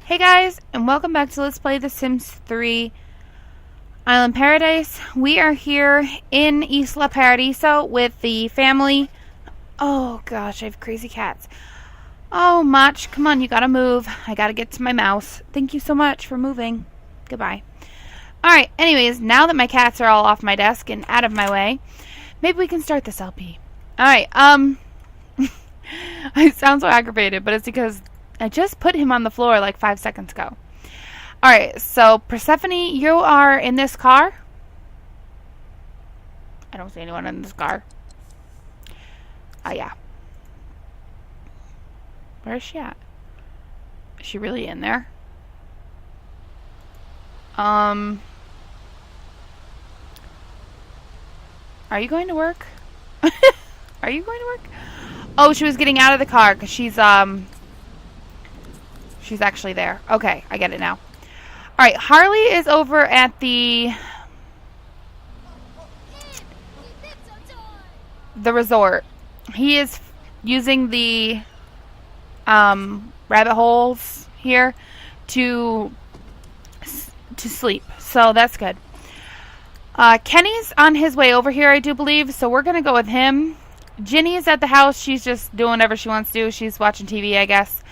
Hey guys, and welcome back to Let's Play The Sims 3 Island Paradise. We are here in Isla Paradiso with the family. Oh gosh, I have crazy cats. Oh, Mach, come on, you gotta move. I gotta get to my mouse. Thank you so much for moving. Goodbye. Alright, anyways, now that my cats are all off my desk and out of my way, maybe we can start this LP. Alright, I sound so aggravated, but it's because I just put him on the floor like 5 seconds ago. Alright, so Persephone, you are in this car. I don't see anyone in this car. Oh, yeah. Where is she at? Is she really in there? Are you going to work? Are you going to work? Oh, she was getting out of the car because she's actually there. Okay, I get it now. Alright, Harley is over at the resort. He is using the rabbit holes here to sleep. So that's good. Kenny's on his way over here, I do believe, so we're going to go with him. Ginny's at the house. She's just doing whatever she wants to do. She's watching TV, I guess.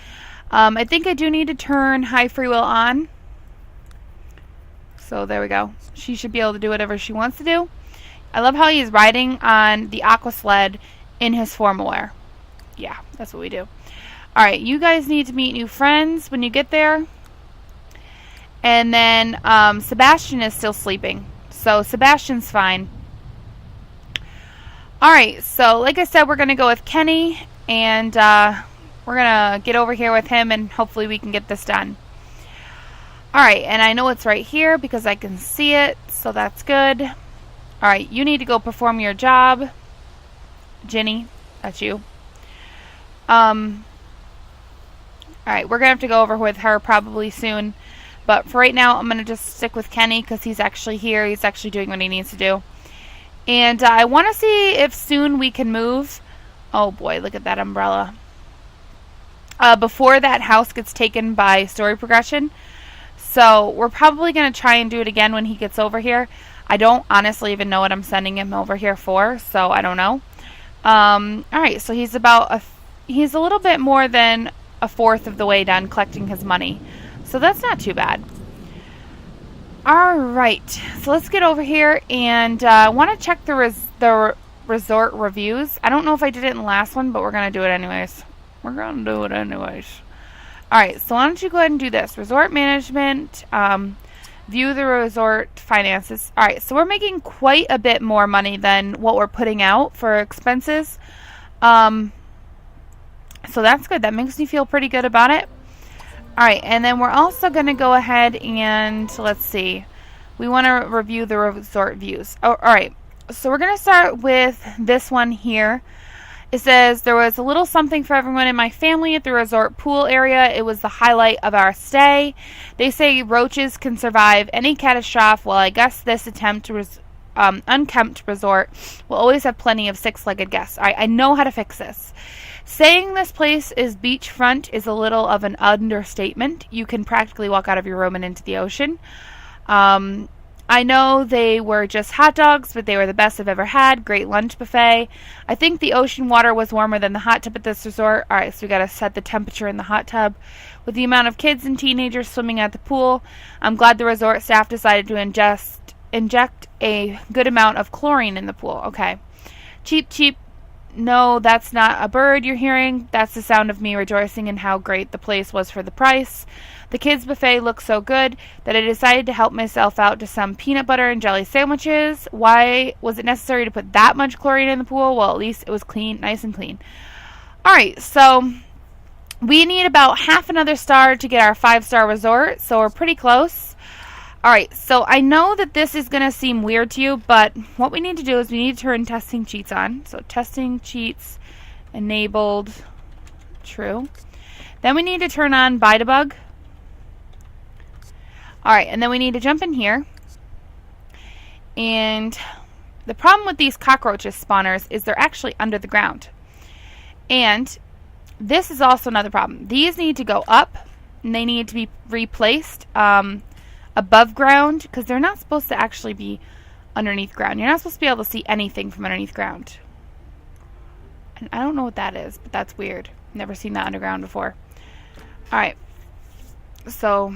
I think I do need to turn High Free Will on. So there we go. She should be able to do whatever she wants to do. I love how he's riding on the aqua sled in his formal wear. Yeah, that's what we do. Alright, you guys need to meet new friends when you get there. And then Sebastian is still sleeping. So Sebastian's fine. Alright, so like I said, we're going to go with Kenny. And we're going to get over here with him and hopefully we can get this done. Alright, and I know it's right here because I can see it, so that's good. Alright, you need to go perform your job. Ginny, that's you. Alright, we're going to have to go over with her probably soon. But for right now, I'm going to just stick with Kenny because he's actually here. He's actually doing what he needs to do. And I want to see if soon we can move. Oh boy, look at that umbrella. Before that house gets taken by story progression. So we're probably going to try and do it again when he gets over here. I don't honestly even know what I'm sending him over here for, so I don't know. Alright, so he's he's a little bit more than a fourth of the way done collecting his money. So that's not too bad. Alright, so let's get over here and I want to check the resort reviews. I don't know if I did it in the last one, but we're going to do it anyways. Alright, so why don't you go ahead and do this. Resort management, view the resort finances. Alright, so we're making quite a bit more money than what we're putting out for expenses. So that's good. That makes me feel pretty good about it. Alright, and then we're also going to go ahead and, let's see. We want to review the resort views. Alright, so we're going to start with this one here. It says, there was a little something for everyone in my family at the resort pool area. It was the highlight of our stay. They say roaches can survive any catastrophe. Well, I guess this unkempt resort will always have plenty of six-legged guests. I know how to fix this. Saying this place is beachfront is a little of an understatement. You can practically walk out of your room and into the ocean. I know they were just hot dogs, but they were the best I've ever had. Great lunch buffet. I think the ocean water was warmer than the hot tub at this resort. Alright, so we gotta set the temperature in the hot tub. With the amount of kids and teenagers swimming at the pool, I'm glad the resort staff decided to inject a good amount of chlorine in the pool. Okay. Cheep, cheep. No, that's not a bird you're hearing. That's the sound of me rejoicing in how great the place was for the price. The kids' buffet looked so good that I decided to help myself out to some peanut butter and jelly sandwiches. Why was it necessary to put that much chlorine in the pool? Well, at least it was clean, nice and clean. Alright, so we need about half another star to get our 5-star resort, so we're pretty close. Alright, so I know that this is going to seem weird to you, but what we need to do is we need to turn testing cheats on. So testing cheats enabled, true. Then we need to turn on Buy-to-Bug. Alright, and then we need to jump in here. And the problem with these cockroaches spawners is they're actually under the ground. And this is also another problem. These need to go up and they need to be replaced above ground, because they're not supposed to actually be underneath ground. You're not supposed to be able to see anything from underneath ground. And I don't know what that is, but that's weird. Never seen that underground before. Alright. So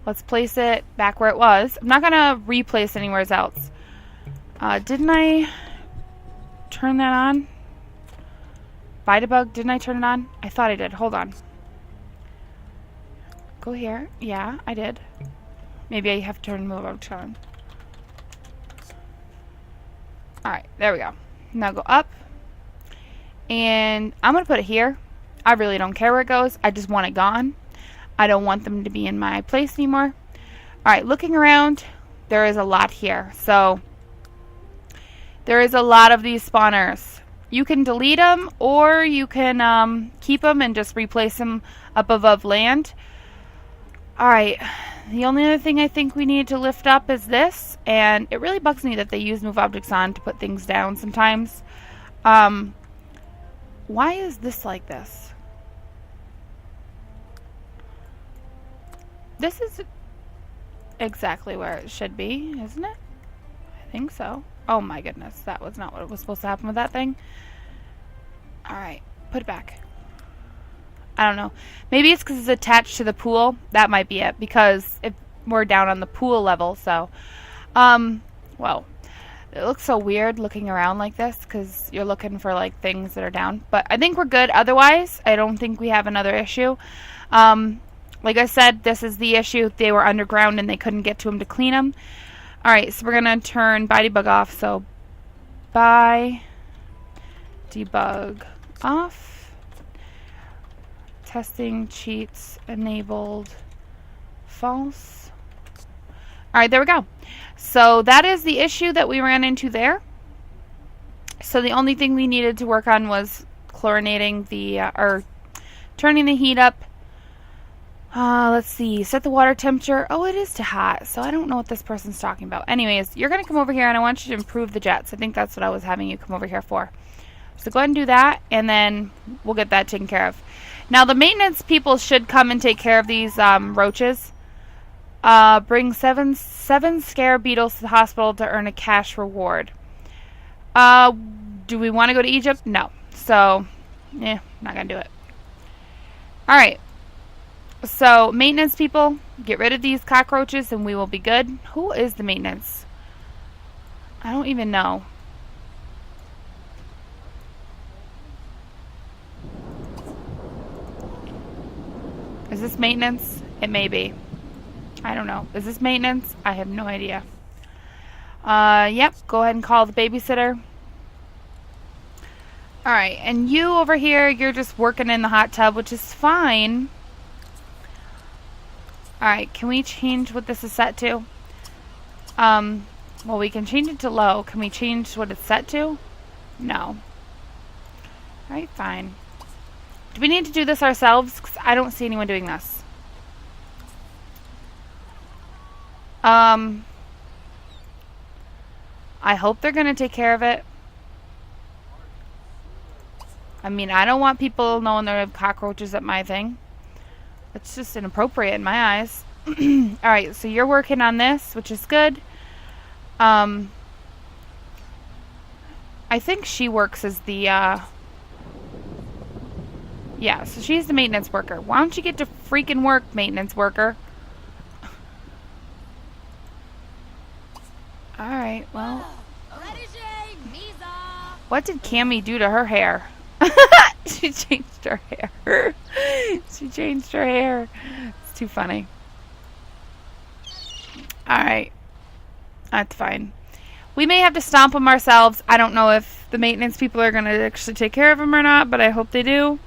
let's place it back where it was. I'm not going to replace anywhere else. Didn't I turn that on? Bidebug, didn't I turn it on? I thought I did. Hold on. Go here. Yeah, I did. Maybe I have to turn move out on. Alright, there we go. Now go up. And I'm going to put it here. I really don't care where it goes. I just want it gone. I don't want them to be in my place anymore. Alright, looking around, there is a lot here. So, there is a lot of these spawners. You can delete them, or you can keep them and just replace them up above land. Alright, the only other thing I think we need to lift up is this, and it really bugs me that they use move objects on to put things down sometimes. Why is this like this? This is exactly where it should be, isn't it? I think so. Oh my goodness, that was not what was supposed to happen with that thing. Alright, put it back. I don't know. Maybe it's because it's attached to the pool. That might be it, because we're down on the pool level, so. Well, it looks so weird looking around like this, because you're looking for, like, things that are down. But I think we're good otherwise. I don't think we have another issue. Like I said, this is the issue. They were underground and they couldn't get to them to clean them. Alright, so we're going to turn Bidebug off. So, debug off. Testing cheats enabled false. Alright, there we go. So that is the issue that we ran into there. So the only thing we needed to work on was chlorinating the, or turning the heat up. Let's see, set the water temperature. Oh, it is too hot, so I don't know what this person's talking about. Anyways, you're going to come over here and I want you to improve the jets. I think that's what I was having you come over here for. So go ahead and do that, and then we'll get that taken care of. Now, the maintenance people should come and take care of these roaches. Bring seven scare beetles to the hospital to earn a cash reward. Do we want to go to Egypt? No. So, not going to do it. Alright. So, maintenance people, get rid of these cockroaches and we will be good. Who is the maintenance? I don't even know. Is this maintenance? It may be. I don't know. Is this maintenance? I have no idea. Yep, go ahead and call the babysitter. Alright, and you over here, you're just working in the hot tub, which is fine. Alright, can we change what this is set to? Well, we can change it to low. Can we change what it's set to? No. Alright, fine. Do we need to do this ourselves? 'Cause I don't see anyone doing this. I hope they're going to take care of it. I mean, I don't want people knowing there are cockroaches at my thing. It's just inappropriate in my eyes. Alright, so you're working on this, which is good. I think she works as the, yeah, so she's the maintenance worker. Why don't you get to freaking work, maintenance worker? Alright, well. What did Cammy do to her hair? She changed her hair. She changed her hair. It's too funny. Alright. That's fine. We may have to stomp them ourselves. I don't know if the maintenance people are going to actually take care of them or not, but I hope they do.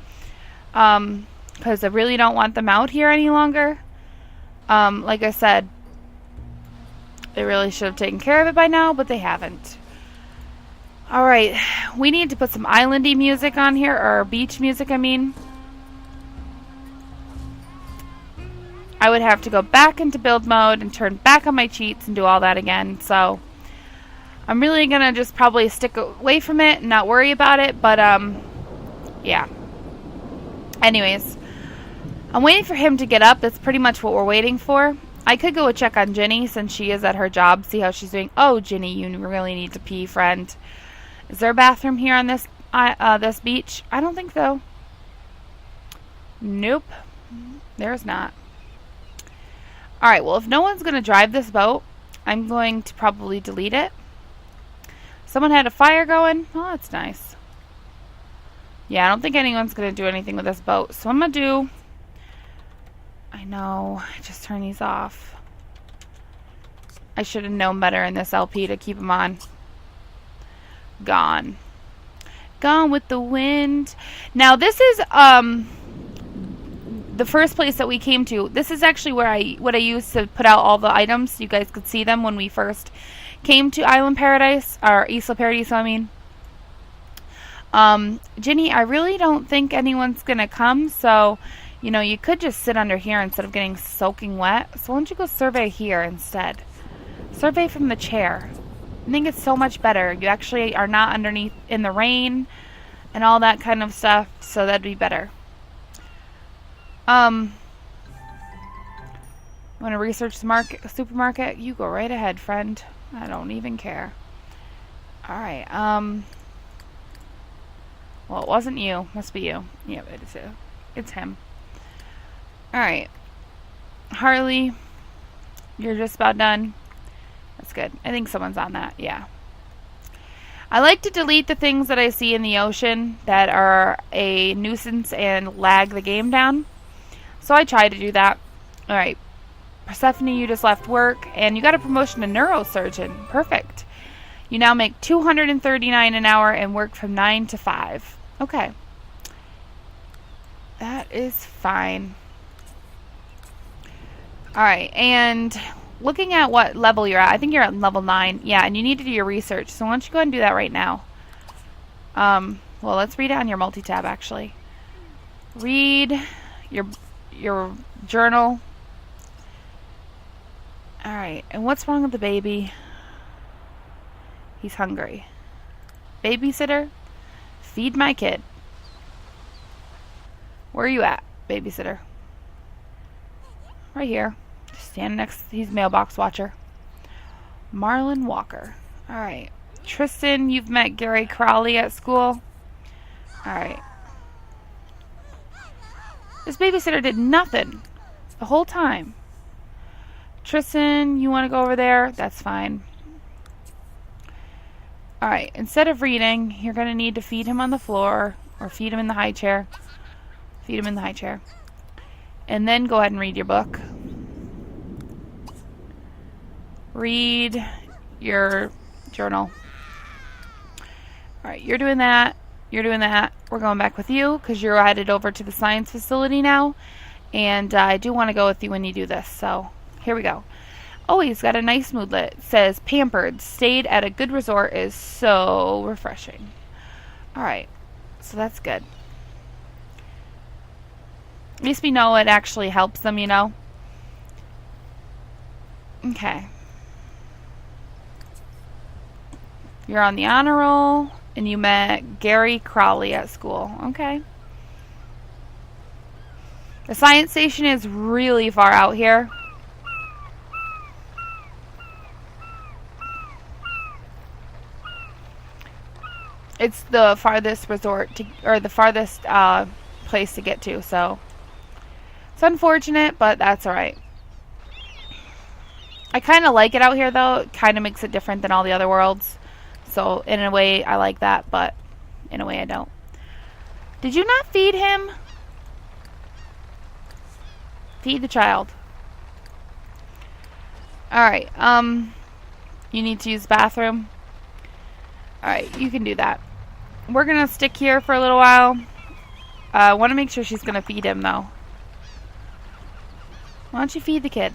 Because I really don't want them out here any longer. Like I said, they really should have taken care of it by now, but they haven't. Alright, we need to put some islandy music on here, or beach music, I mean. I would have to go back into build mode and turn back on my cheats and do all that again, so I'm really gonna just probably stick away from it and not worry about it, but yeah. Anyways, I'm waiting for him to get up. That's pretty much what we're waiting for. I could go check on Ginny since she is at her job, see how she's doing. Oh, Ginny, you really need to pee, friend. Is there a bathroom here on this beach? I don't think so. Nope. There's not. Alright, well, if no one's going to drive this boat, I'm going to probably delete it. Someone had a fire going. Oh, that's nice. Yeah, I don't think anyone's going to do anything with this boat. So I'm going to do... I know. I just turned these off. I should have known better in this LP to keep them on. Gone. Gone with the wind. Now, this is the first place that we came to. This is actually where I used to put out all the items so you guys could see them when we first came to Island Paradise, or Isla Paradiso, I mean. Ginny, I really don't think anyone's gonna come, so you know, you could just sit under here instead of getting soaking wet. So why don't you go survey here instead? Survey from the chair. I think it's so much better. You actually are not underneath in the rain and all that kind of stuff, so that'd be better. Want to research the supermarket? You go right ahead, friend. I don't even care. Alright, well, it wasn't you. Must be you. Yeah, it's him. Alright. Harley, you're just about done. That's good. I think someone's on that. Yeah. I like to delete the things that I see in the ocean that are a nuisance and lag the game down. So I try to do that. Alright. Persephone, you just left work, and you got a promotion to neurosurgeon. Perfect. You now make $239 an hour and work from 9 to 5. Okay. That is fine. Alright, and looking at what level you're at, I think you're at level 9. Yeah, and you need to do your research, so why don't you go ahead and do that right now. Well, let's read it on your multi-tab, actually. Read your journal. Alright, and what's wrong with the baby? He's hungry. Babysitter, feed my kid. Where are you at, babysitter? Right here. Just standing next to his mailbox watcher. Marlon Walker. Alright. Tristan, you've met Gary Crowley at school. Alright. This babysitter did nothing the whole time. Tristan, you want to go over there? That's fine. Alright, instead of reading, you're going to need to feed him on the floor or feed him in the high chair. Feed him in the high chair. And then go ahead and read your book. Read your journal. Alright, you're doing that. You're doing that. We're going back with you because you're headed over to the science facility now. And I do want to go with you when you do this. So, here we go. Oh, he's got a nice moodlet. It says, Pampered. Stayed at a good resort is so refreshing. Alright. So that's good. At least we know it actually helps them, you know. Okay. You're on the honor roll, and you met Gary Crowley at school. Okay. The science station is really far out here. It's the farthest resort to, or the farthest place to get to, so it's unfortunate, but that's alright. I kind of like it out here, though. It kind of makes it different than all the other worlds. So, in a way, I like that, but in a way, I don't. Did you not feed him? Feed the child. Alright, you need to use the bathroom. Alright, you can do that. We're going to stick here for a little while. I want to make sure she's going to feed him, though. Why don't you feed the kid?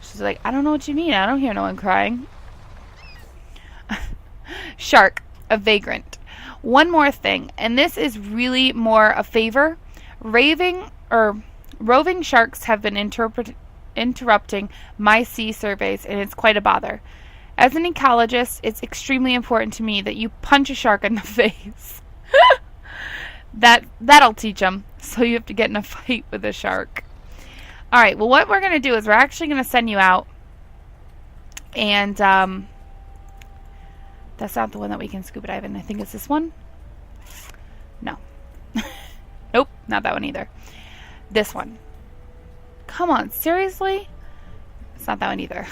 She's like, I don't know what you mean. I don't hear no one crying. Shark, a vagrant. One more thing, and this is really more a favor. Roving sharks have been interrupting my sea surveys, and it's quite a bother. As an ecologist, it's extremely important to me that you punch a shark in the face. That'll teach them. So you have to get in a fight with a shark. All right, well, what we're going to do is we're actually going to send you out. And that's not the one that we can scuba dive in. I think it's this one. No. Nope, not that one either. This one. Come on, seriously? It's not that one either.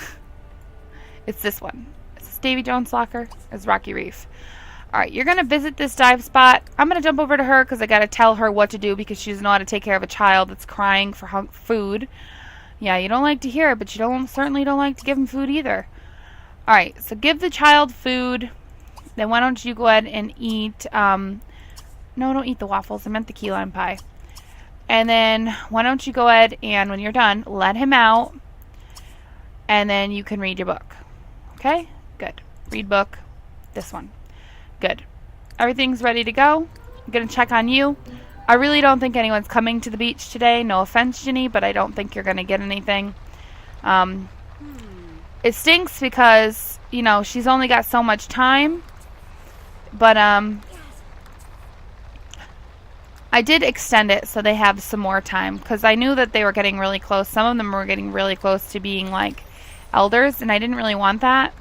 It's this one. Is this Davy Jones' locker? It's Rocky Reef. Alright, you're going to visit this dive spot. I'm going to jump over to her because I got to tell her what to do because she doesn't know how to take care of a child that's crying for food. Yeah, you don't like to hear it, but you certainly don't like to give him food either. Alright, so give the child food. Then why don't you go ahead and eat... no, don't eat the waffles. I meant the key lime pie. And then why don't you go ahead and, when you're done, let him out. And then you can read your book. Okay? Good. Read book. This one. Good. Everything's ready to go. I'm going to check on you. I really don't think anyone's coming to the beach today. No offense, Ginny, but I don't think you're going to get anything. It stinks because, you know, she's only got so much time. But, I did extend it so they have some more time because I knew that they were getting really close. Some of them were getting really close to being, like, elders, and I didn't really want that.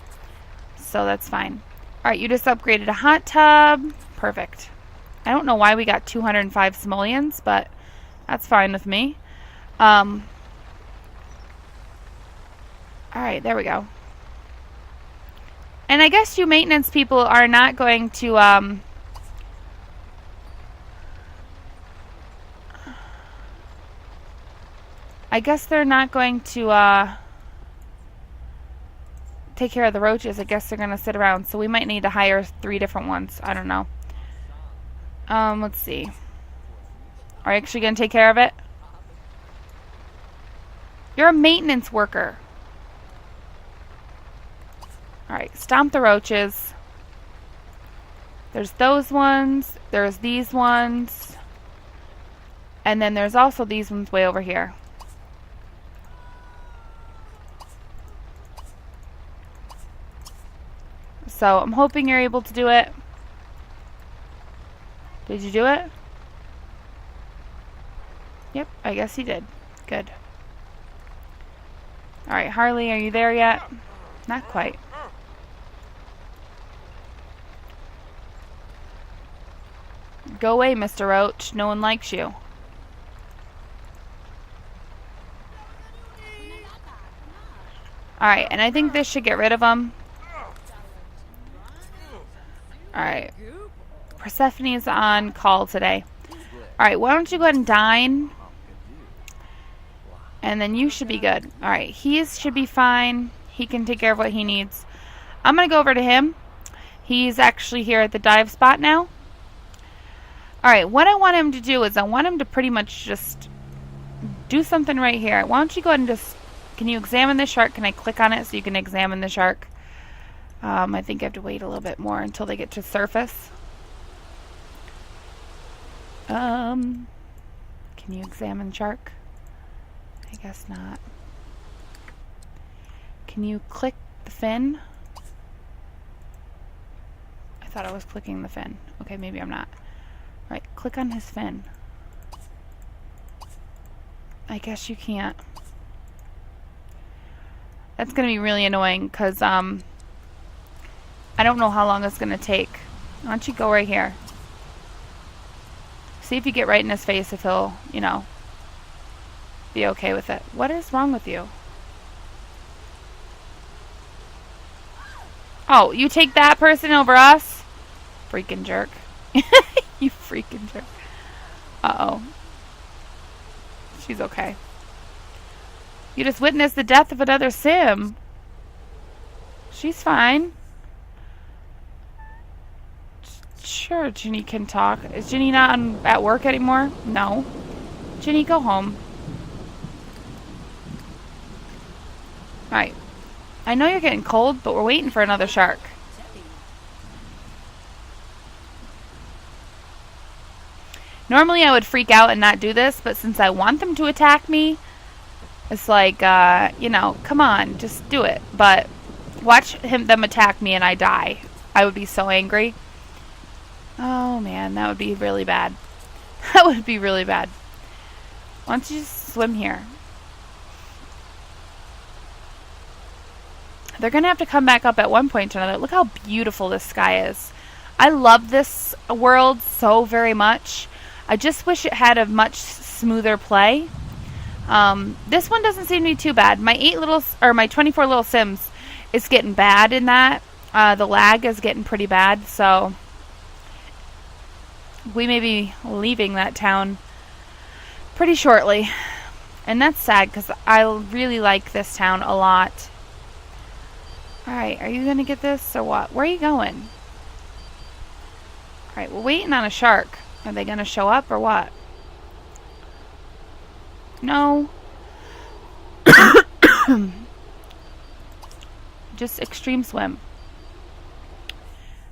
So that's fine. Alright, you just upgraded a hot tub. Perfect. I don't know why we got 205 simoleons, but that's fine with me. Alright, there we go. And I guess you maintenance people are not going to, I guess they're not going to, take care of the roaches. I guess they're going to sit around. So we might need to hire 3 different ones. I don't know. Let's see. Are you actually going to take care of it? You're a maintenance worker. Alright, stomp the roaches. There's those ones. There's these ones. And then there's also these ones way over here. So I'm hoping you're able to do it. Did you do it? Yep, I guess you did. Good. Alright, Harley, are you there yet? Not quite. Go away, Mr. Roach. No one likes you. Alright, and I think this should get rid of them. Alright. Persephone's on call today. Alright, why don't you go ahead and dine? And then you should be good. Alright, he should be fine. He can take care of what he needs. I'm going to go over to him. He's actually here at the dive spot now. Alright, what I want him to do is I want him to pretty much just do something right here. Why don't you go ahead and just... Can you examine the shark? Can I click on it so you can examine the shark? I think I have to wait a little bit more until they get to surface. Can you examine shark? I guess not. Can you click the fin? I thought I was clicking the fin. Okay, maybe I'm not. Right, click on his fin. I guess you can't. That's going to be really annoying because, I don't know how long it's going to take. Why don't you go right here? See if you get right in his face if he'll, you know, be okay with it. What is wrong with you? Oh, you take that person over us? Freaking jerk. You freaking jerk. Uh-oh. She's okay. You just witnessed the death of another sim. She's fine. Sure, Ginny can talk. Is Ginny not at work anymore? No. Ginny, go home. Alright. I know you're getting cold, but we're waiting for another shark. Normally I would freak out and not do this, but since I want them to attack me, it's like, you know, come on, just do it. But watch them attack me and I die. I would be so angry. Oh man, that would be really bad. That would be really bad. Why don't you just swim here? They're going to have to come back up at one point or another. Look how beautiful this sky is. I love this world so very much. I just wish it had a much smoother play. This one doesn't seem to be too bad. My 24 little Sims is getting bad in that. The lag is getting pretty bad, so we may be leaving that town pretty shortly. And that's sad because I really like this town a lot. Alright, are you going to get this or what? Where are you going? Alright, we're waiting on a shark. Are they going to show up or what? No. Just extreme swim.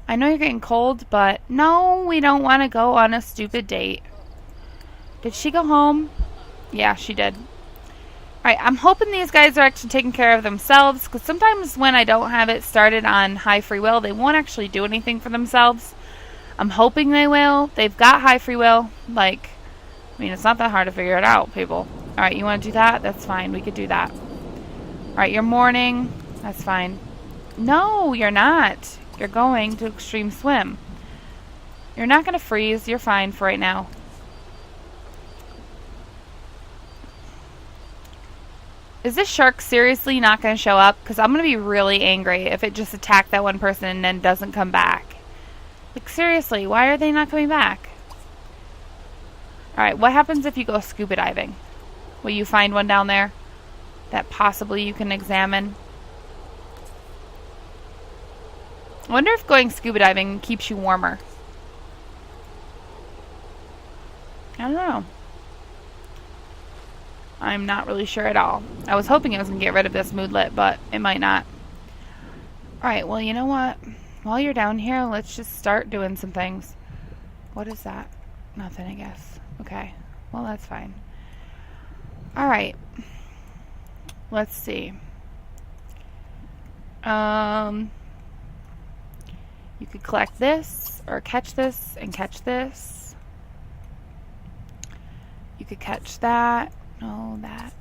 I know you're getting cold, but no, we don't want to go on a stupid date. Did she go home? Yeah, she did. Alright, I'm hoping these guys are actually taking care of themselves, because sometimes when I don't have it started on high free will, they won't actually do anything for themselves. I'm hoping they will. They've got high free will. Like, I mean, it's not that hard to figure it out, people. Alright, you want to do that? That's fine. We could do that. Alright, you're mourning. That's fine. No, you're not. You're going to extreme swim. You're not going to freeze. You're fine for right now. Is this shark seriously not going to show up? Because I'm going to be really angry if it just attacked that one person and then doesn't come back. Like, seriously, why are they not coming back? Alright, what happens if you go scuba diving? Will you find one down there that possibly you can examine? I wonder if going scuba diving keeps you warmer. I don't know. I'm not really sure at all. I was hoping I was going to get rid of this moodlet, but it might not. Alright, well, you know what? While you're down here, let's just start doing some things. What is that? Nothing, I guess. Okay. Well, that's fine. Alright. Let's see. You could collect this, or catch this, and catch this. You could catch that. No, that.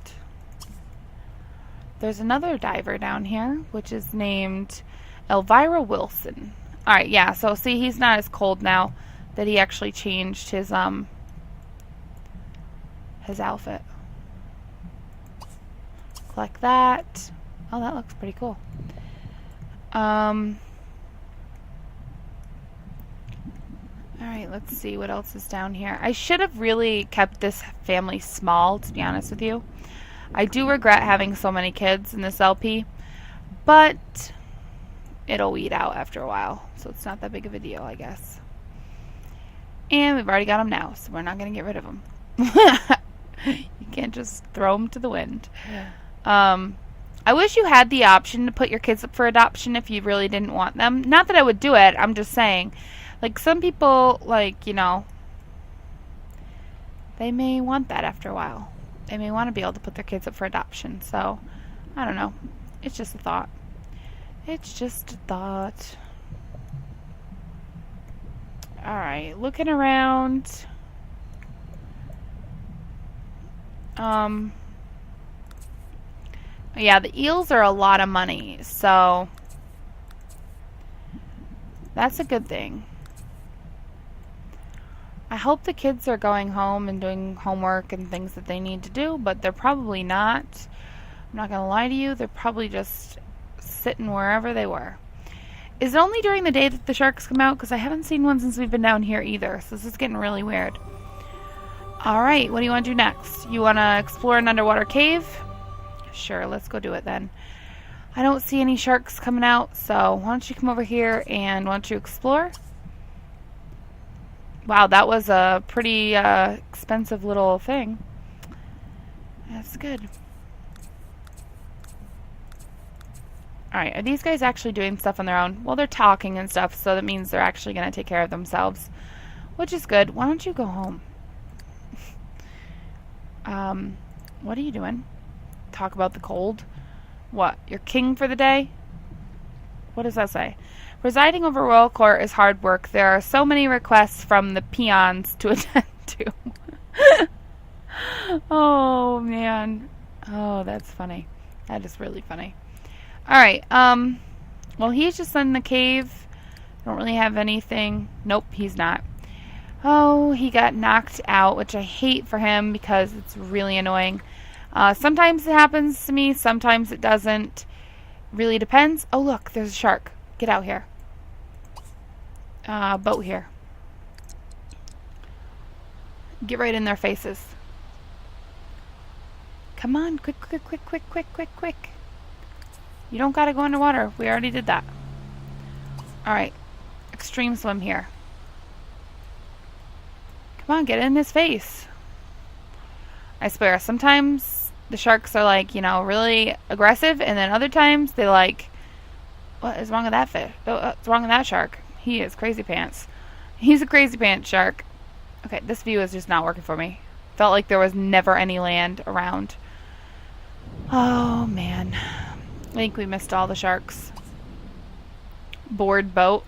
There's another diver down here, which is named Elvira Wilson. Alright, yeah, so see, he's not as cold now that he actually changed his outfit. Collect that. Oh, that looks pretty cool. Alright, let's see what else is down here. I should have really kept this family small, to be honest with you. I do regret having so many kids in this LP, but it'll weed out after a while, so it's not that big of a deal, I guess. And we've already got them now, so we're not going to get rid of them. You can't just throw them to the wind. I wish you had the option to put your kids up for adoption if you really didn't want them. Not that I would do it, I'm just saying. Like, some people, like, you know, they may want that after a while. They may want to be able to put their kids up for adoption. So, I don't know. It's just a thought. It's just a thought. Alright, looking around. Yeah, the eels are a lot of money, so that's a good thing. I hope the kids are going home and doing homework and things that they need to do, but they're probably not. I'm not going to lie to you. They're probably just sitting wherever they were. Is it only during the day that the sharks come out? Because I haven't seen one since we've been down here either, so this is getting really weird. Alright, what do you want to do next? You want to explore an underwater cave? Sure, let's go do it then. I don't see any sharks coming out, so why don't you come over here and why don't you explore? Wow, that was a pretty expensive little thing. That's good. Alright, are these guys actually doing stuff on their own? Well, they're talking and stuff, so that means they're actually going to take care of themselves, which is good. Why don't you go home? What are you doing? Talk about the cold? What, you're king for the day? What does that say? Presiding over royal court is hard work. There are so many requests from the peons to attend to. Oh, man. Oh, that's funny. That is really funny. All right. Well, he's just in the cave. Don't really have anything. Nope, he's not. Oh, he got knocked out, which I hate for him because it's really annoying. Sometimes it happens to me, sometimes it doesn't. Really depends. Oh, look, there's a shark. Get out here. Boat here. Get right in their faces. Come on, quick, quick, quick, quick, quick, quick, quick. You don't gotta go underwater. We already did that. Alright. Extreme swim here. Come on, get in his face. I swear, sometimes the sharks are like, really aggressive, and then other times they like, what is wrong with that fish? What's wrong with that shark? He is crazy pants. He's a crazy pants shark. Okay, this view is just not working for me. Felt like there was never any land around. Oh, man. I think we missed all the sharks. Board boat.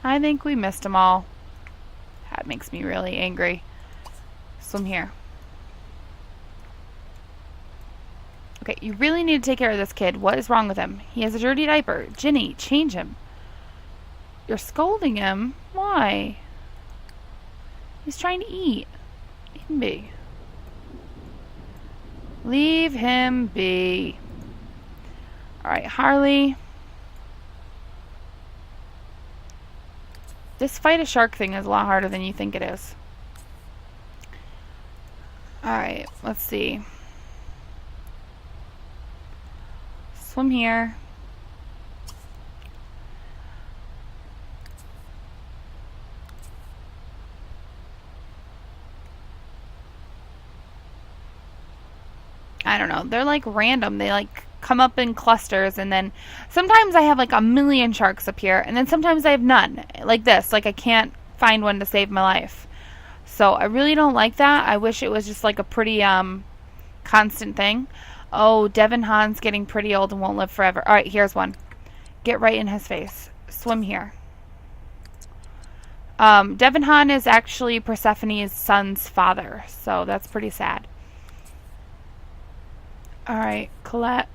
I think we missed them all. That makes me really angry. Swim here. Okay, you really need to take care of this kid. What is wrong with him? He has a dirty diaper. Ginny, change him. You're scolding him? Why? He's trying to eat. Leave him be. Leave him be. Alright, Harley. This fight a shark thing is a lot harder than you think it is. Alright, let's see. Swim here. I don't know. They're like random. They like come up in clusters, and then sometimes I have like a million sharks appear, and then sometimes I have none. Like this. Like I can't find one to save my life. So I really don't like that. I wish it was just like a pretty constant thing. Oh, Devin Han's getting pretty old and won't live forever. Alright, here's one. Get right in his face. Swim here. Devin Han is actually Persephone's son's father, so that's pretty sad. Alright, Colette.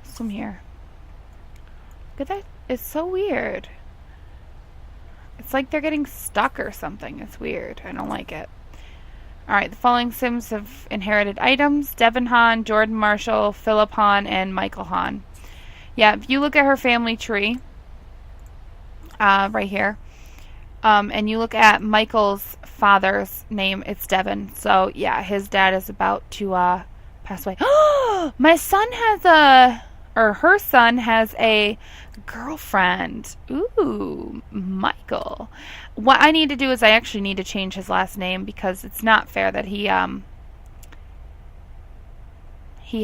Swim here. Look at that. It's so weird. It's like they're getting stuck or something. It's weird. I don't like it. Alright, the following Sims have inherited items. Devin Han, Jordan Marshall, Philip Han, and Michael Han. Yeah, if you look at her family tree, right here, and you look at Michael's father's name, it's Devin. So, yeah, his dad is about to pass away. My son has her son has a girlfriend. Ooh, Michael. What I need to do is I actually need to change his last name because it's not fair that he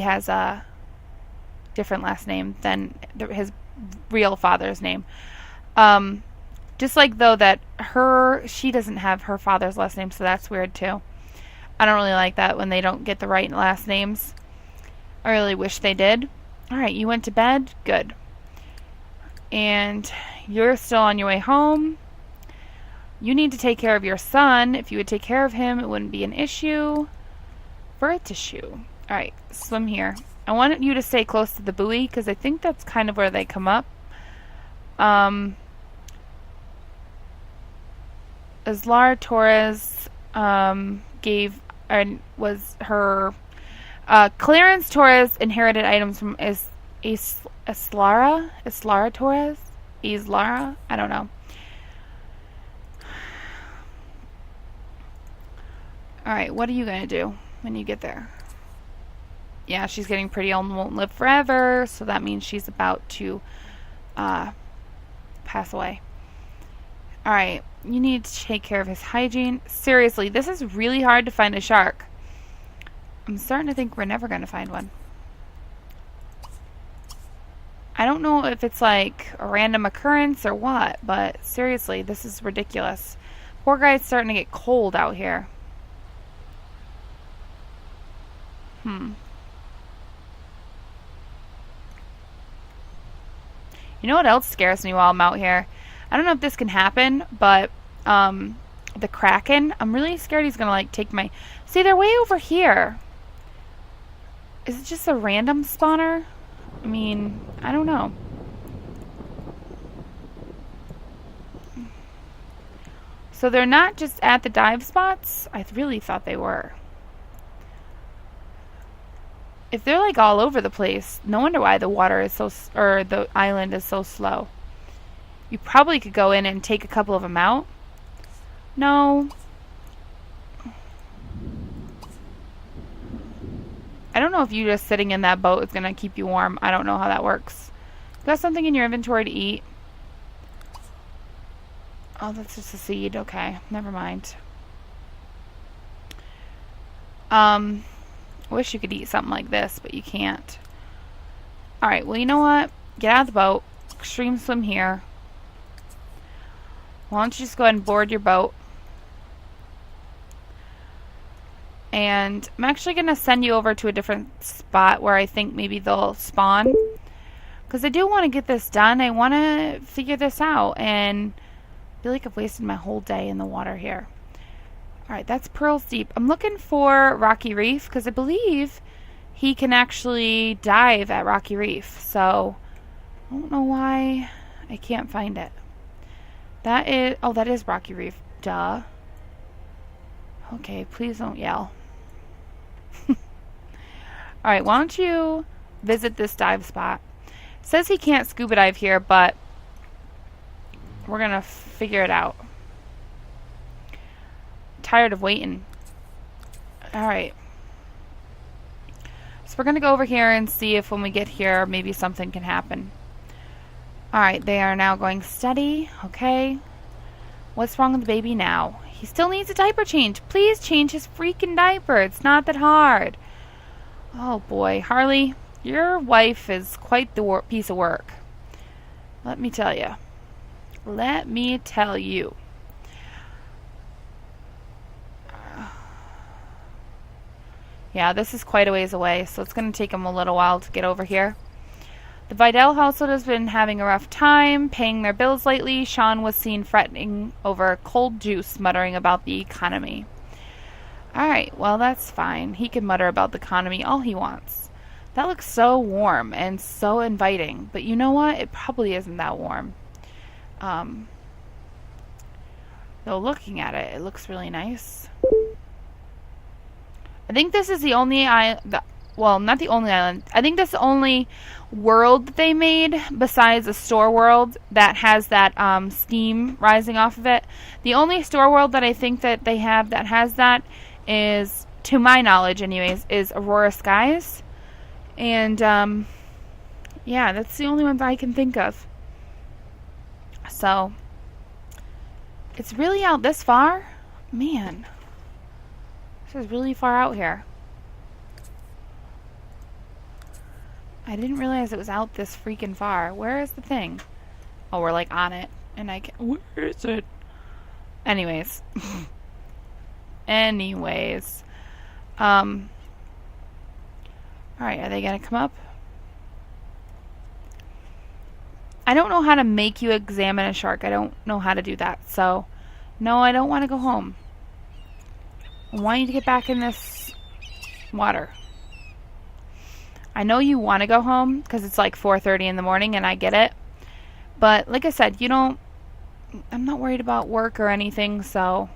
has a different last name than his real father's name. Just like though that she doesn't have her father's last name, so that's weird too. I don't really like that when they don't get the right last names. I really wish they did. Alright, you went to bed? Good. And you're still on your way home. You need to take care of your son. If you would take care of him, it wouldn't be an issue. For a tissue. Alright, swim here. I want you to stay close to the buoy, because I think that's kind of where they come up. Islara Torres was her... Clarence Torres inherited items from Islara Torres? Islara? I don't know. Alright, what are you going to do when you get there? Yeah, she's getting pretty old and won't live forever, so that means she's about to pass away. Alright, you need to take care of his hygiene. Seriously, this is really hard to find a shark. I'm starting to think we're never going to find one. I don't know if it's like a random occurrence or what, but seriously, this is ridiculous. Poor guy's starting to get cold out here. You know what else scares me while I'm out here? I don't know if this can happen, but the Kraken, I'm really scared he's gonna like take my... See, they're way over here. Is it just a random spawner? I mean, I don't know. So they're not just at the dive spots? I really thought they were. If they're like all over the place, no wonder why the water is so, or the island is so slow. You probably could go in and take a couple of them out. No. I don't know if you just sitting in that boat is going to keep you warm. I don't know how that works. You got something in your inventory to eat? Oh, that's just a seed. Okay, never mind. I wish you could eat something like this, but you can't. Alright, well, you know what? Get out of the boat. Extreme swim here. Why don't you just go ahead and board your boat? And I'm actually going to send you over to a different spot where I think maybe they'll spawn. Because I do want to get this done. I want to figure this out. And I feel like I've wasted my whole day in the water here. Alright, that's Pearl's Deep. I'm looking for Rocky Reef because I believe he can actually dive at Rocky Reef. So, I don't know why I can't find it. That is... Oh, that is Rocky Reef. Duh. Okay, please don't yell. Alright, why don't you visit this dive spot? It says he can't scuba dive here, but we're going to figure it out. Tired of waiting. Alright. So we're going to go over here and see if when we get here, maybe something can happen. Alright, they are now going steady. Okay. What's wrong with the baby now? He still needs a diaper change. Please change his freaking diaper. It's not that hard. Oh boy. Harley, your wife is quite the piece of work. Let me tell you. Let me tell you. Yeah, this is quite a ways away, so it's going to take him a little while to get over here. The Vidal household has been having a rough time paying their bills lately. Sean was seen fretting over cold juice, muttering about the economy. Alright, well, that's fine. He can mutter about the economy all he wants. That looks so warm and so inviting, but you know what? It probably isn't that warm. Though looking at it, it looks really nice. I think this is the only island, well, not the only island. I think that's the only world that they made besides a store world that has that steam rising off of it. The only store world that I think that they have that has that is, to my knowledge anyways, is Aurora Skies. And yeah, that's the only ones I can think of. So it's really out this far? Man. This is really far out here. I didn't realize it was out this freaking far. Where is the thing? Oh, we're like on it. And I can't... Where is it? Anyways. Anyways. Alright, are they gonna come up? I don't know how to make you examine a shark. I don't know how to do that. So, no, I don't want to go home. I want you to get back in this water. I know you want to go home because it's like 4:30 in the morning and I get it. But like I said, you don't... I'm not worried about work or anything, so...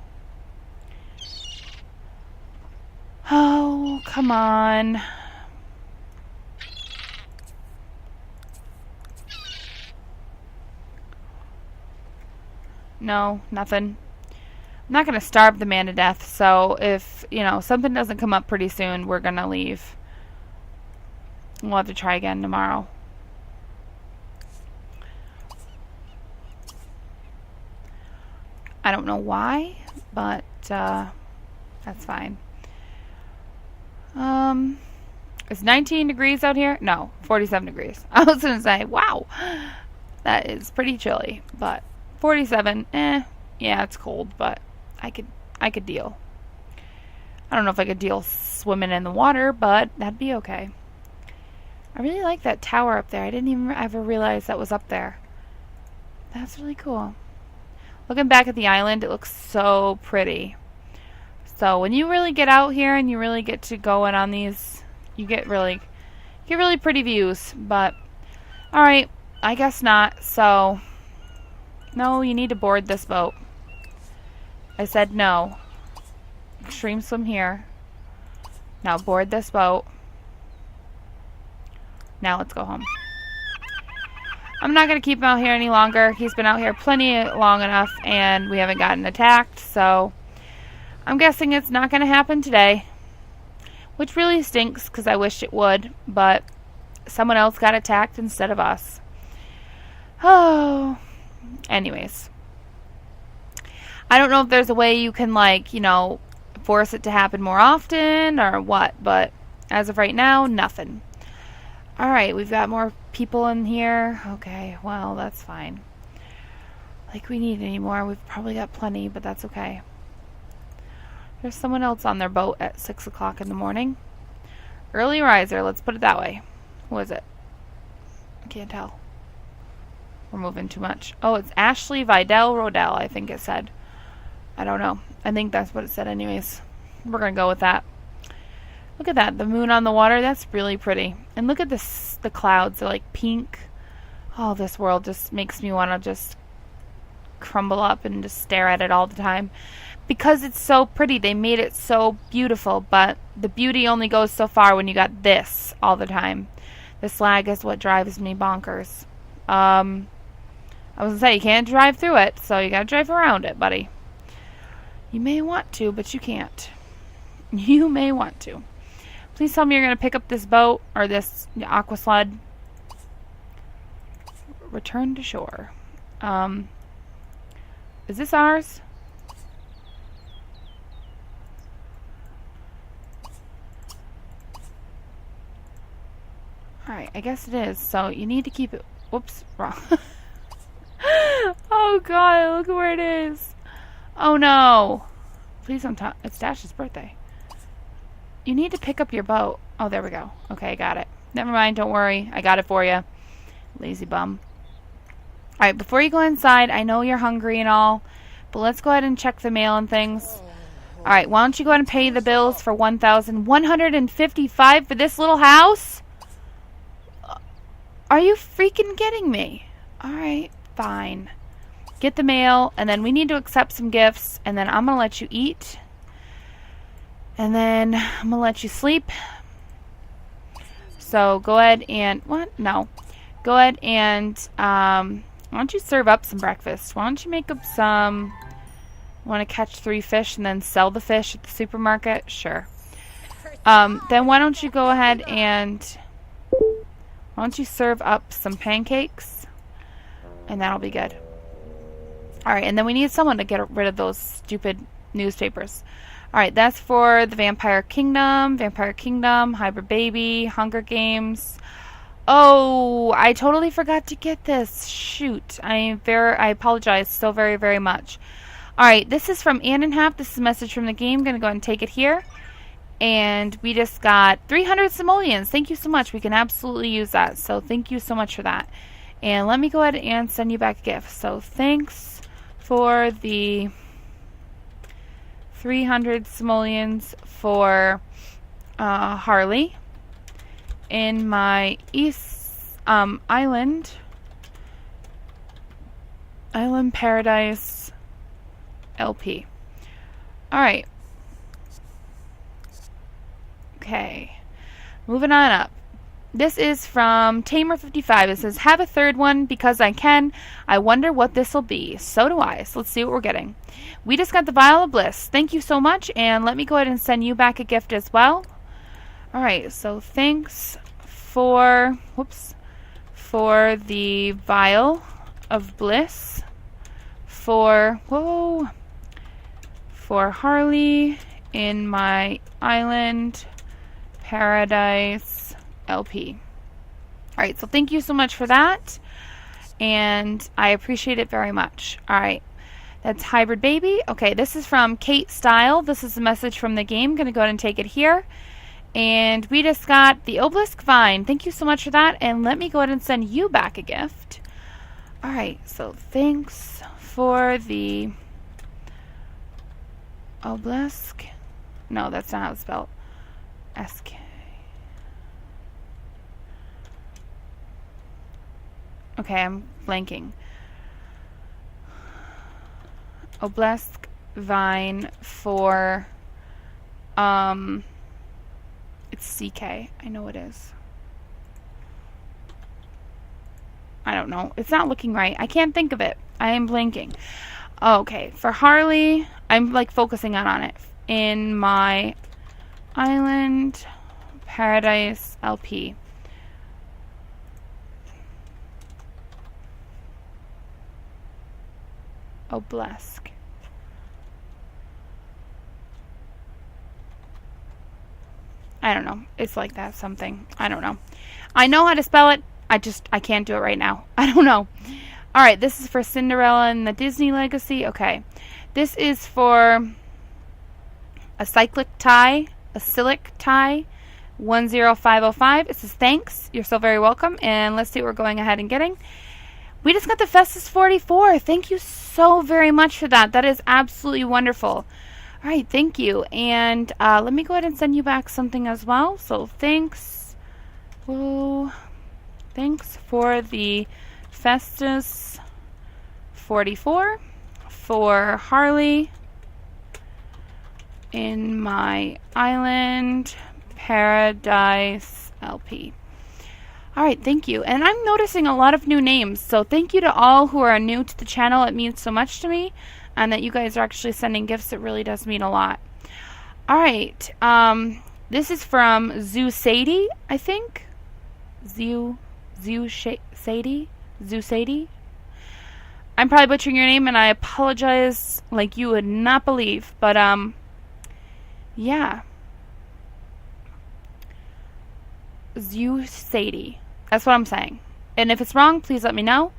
Oh, come on. No, nothing. I'm not going to starve the man to death, so if, you know, something doesn't come up pretty soon, we're going to leave. We'll have to try again tomorrow. I don't know why, but that's fine. It's 19 degrees out here? No, 47 degrees. I was going to say, wow, that is pretty chilly, but 47, yeah, it's cold, but I could deal. I don't know if I could deal swimming in the water, but that'd be okay. I really like that tower up there. I didn't even ever realize that was up there. That's really cool. Looking back at the island, it looks so pretty. So when you really get out here and you really get to go in on these, you get really pretty views. But alright, I guess not. So no, you need to board this boat. I said no. Extreme swim here. Now board this boat. Now let's go home. I'm not going to keep him out here any longer. He's been out here plenty long enough and we haven't gotten attacked, so I'm guessing it's not going to happen today. Which really stinks because I wish it would, but someone else got attacked instead of us. Oh. Anyways. I don't know if there's a way you can, like, you know, force it to happen more often or what, but as of right now, nothing. Alright, we've got more people in here. Okay, well, that's fine. Like we need any more. We've probably got plenty, but that's okay. There's someone else on their boat at 6 o'clock in the morning. Early riser, let's put it that way. Who is it? I can't tell. We're moving too much. Oh, it's Ashley Vidal Rodell, I think it said. I don't know. I think that's what it said anyways. We're going to go with that. Look at that. The moon on the water. That's really pretty. And look at this. The clouds. They're like pink. Oh, this world just makes me want to just crumble up and just stare at it all the time. Because it's so pretty. They made it so beautiful. But the beauty only goes so far when you got this all the time. This lag is what drives me bonkers. I was going to say, you can't drive through it. So you got to drive around it, buddy. You may want to, but you can't. You may want to. Please tell me you're going to pick up this boat or this aqua sled. Return to shore. Is this ours? Alright, I guess it is. So you need to keep it. Whoops, wrong. Oh god, look at where it is. Oh no. Please don't talk. It's Dash's birthday. You need to pick up your boat. Oh, there we go. Okay, I got it. Never mind, don't worry. I got it for you. Lazy bum. Alright, before you go inside, I know you're hungry and all, but let's go ahead and check the mail and things. Alright, why don't you go ahead and pay the bills for $1,155 for this little house? Are you freaking kidding me? Alright, fine. Get the mail, and then we need to accept some gifts, and then I'm going to let you eat. And then I'm going to let you sleep. So go ahead and... What? No. Go ahead and... why don't you serve up some breakfast? Why don't you make up some... Want to catch 3 fish and then sell the fish at the supermarket? Sure. Then why don't you go ahead and... Why don't you serve up some pancakes? And that'll be good. Alright, and then we need someone to get rid of those stupid newspapers. Alright, that's for the Vampire Kingdom, Hybrid Baby, Hunger Games. Oh, I totally forgot to get this. Shoot. I apologize so very, very much. Alright, this is from Annenhap. This is a message from the game. I'm going to go ahead and take it here. And we just got 300 simoleons. Thank you so much. We can absolutely use that. So thank you so much for that. And let me go ahead and send you back a gift. So thanks for the 300 simoleons for Harley in my Island Paradise LP. Alright. Okay. Moving on up. This is from Tamer55. It says, have a third one because I can. I wonder what this will be. So do I. So let's see what we're getting. We just got the Vial of Bliss. Thank you so much. And let me go ahead and send you back a gift as well. Alright, so thanks for the Vial of Bliss for Harley in my Island Paradise LP. Alright, so thank you so much for that. And I appreciate it very much. Alright, that's Hybrid Baby. Okay, this is from Kate Style. This is a message from the game. Going to go ahead and take it here. And we just got the Obelisk Vine. Thank you so much for that. And let me go ahead and send you back a gift. Alright, so thanks for the Obelisk. No, that's not how it's spelled. SK. Okay, I'm blanking. Obelisk Vine for it's CK. I know it is. I don't know. It's not looking right. I can't think of it. I am blanking. Okay, for Harley, I'm like focusing on it. In my Island Paradise LP. Obelisk. I don't know. It's like that something. I don't know. I know how to spell it. I can't do it right now. I don't know. Alright, this is for Cinderella and the Disney Legacy. Okay. This is for a cyclic tie, a Silic tie, 10505. It says, thanks. You're so very welcome. And let's see what we're going ahead and getting. We just got the Festus 44. Thank you so very much for that. That is absolutely wonderful. All right, thank you. And let me go ahead and send you back something as well. So thanks. Whoa. Thanks for the Festus 44 for Harley in my Island Paradise LP. All right, thank you. And I'm noticing a lot of new names, so thank you to all who are new to the channel. It means so much to me, and that you guys are actually sending gifts. It really does mean a lot. All right, this is from Zoo Sadie, I think. Zoo Sadie. I'm probably butchering your name, and I apologize like you would not believe. But yeah, Zoo Sadie. That's what I'm saying. And if it's wrong, please let me know.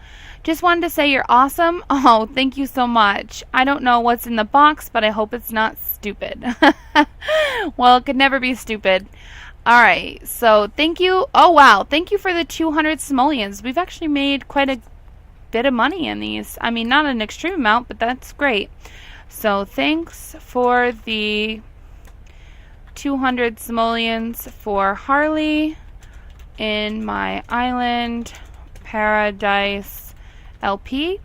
Just wanted to say you're awesome. Oh, thank you so much. I don't know what's in the box, but I hope it's not stupid. Well, it could never be stupid. Alright, so thank you. Oh, wow. Thank you for the 200 simoleons. We've actually made quite a bit of money in these. I mean, not an extreme amount, but that's great. So thanks for the 200 simoleons for Harley in my Island Paradise LP.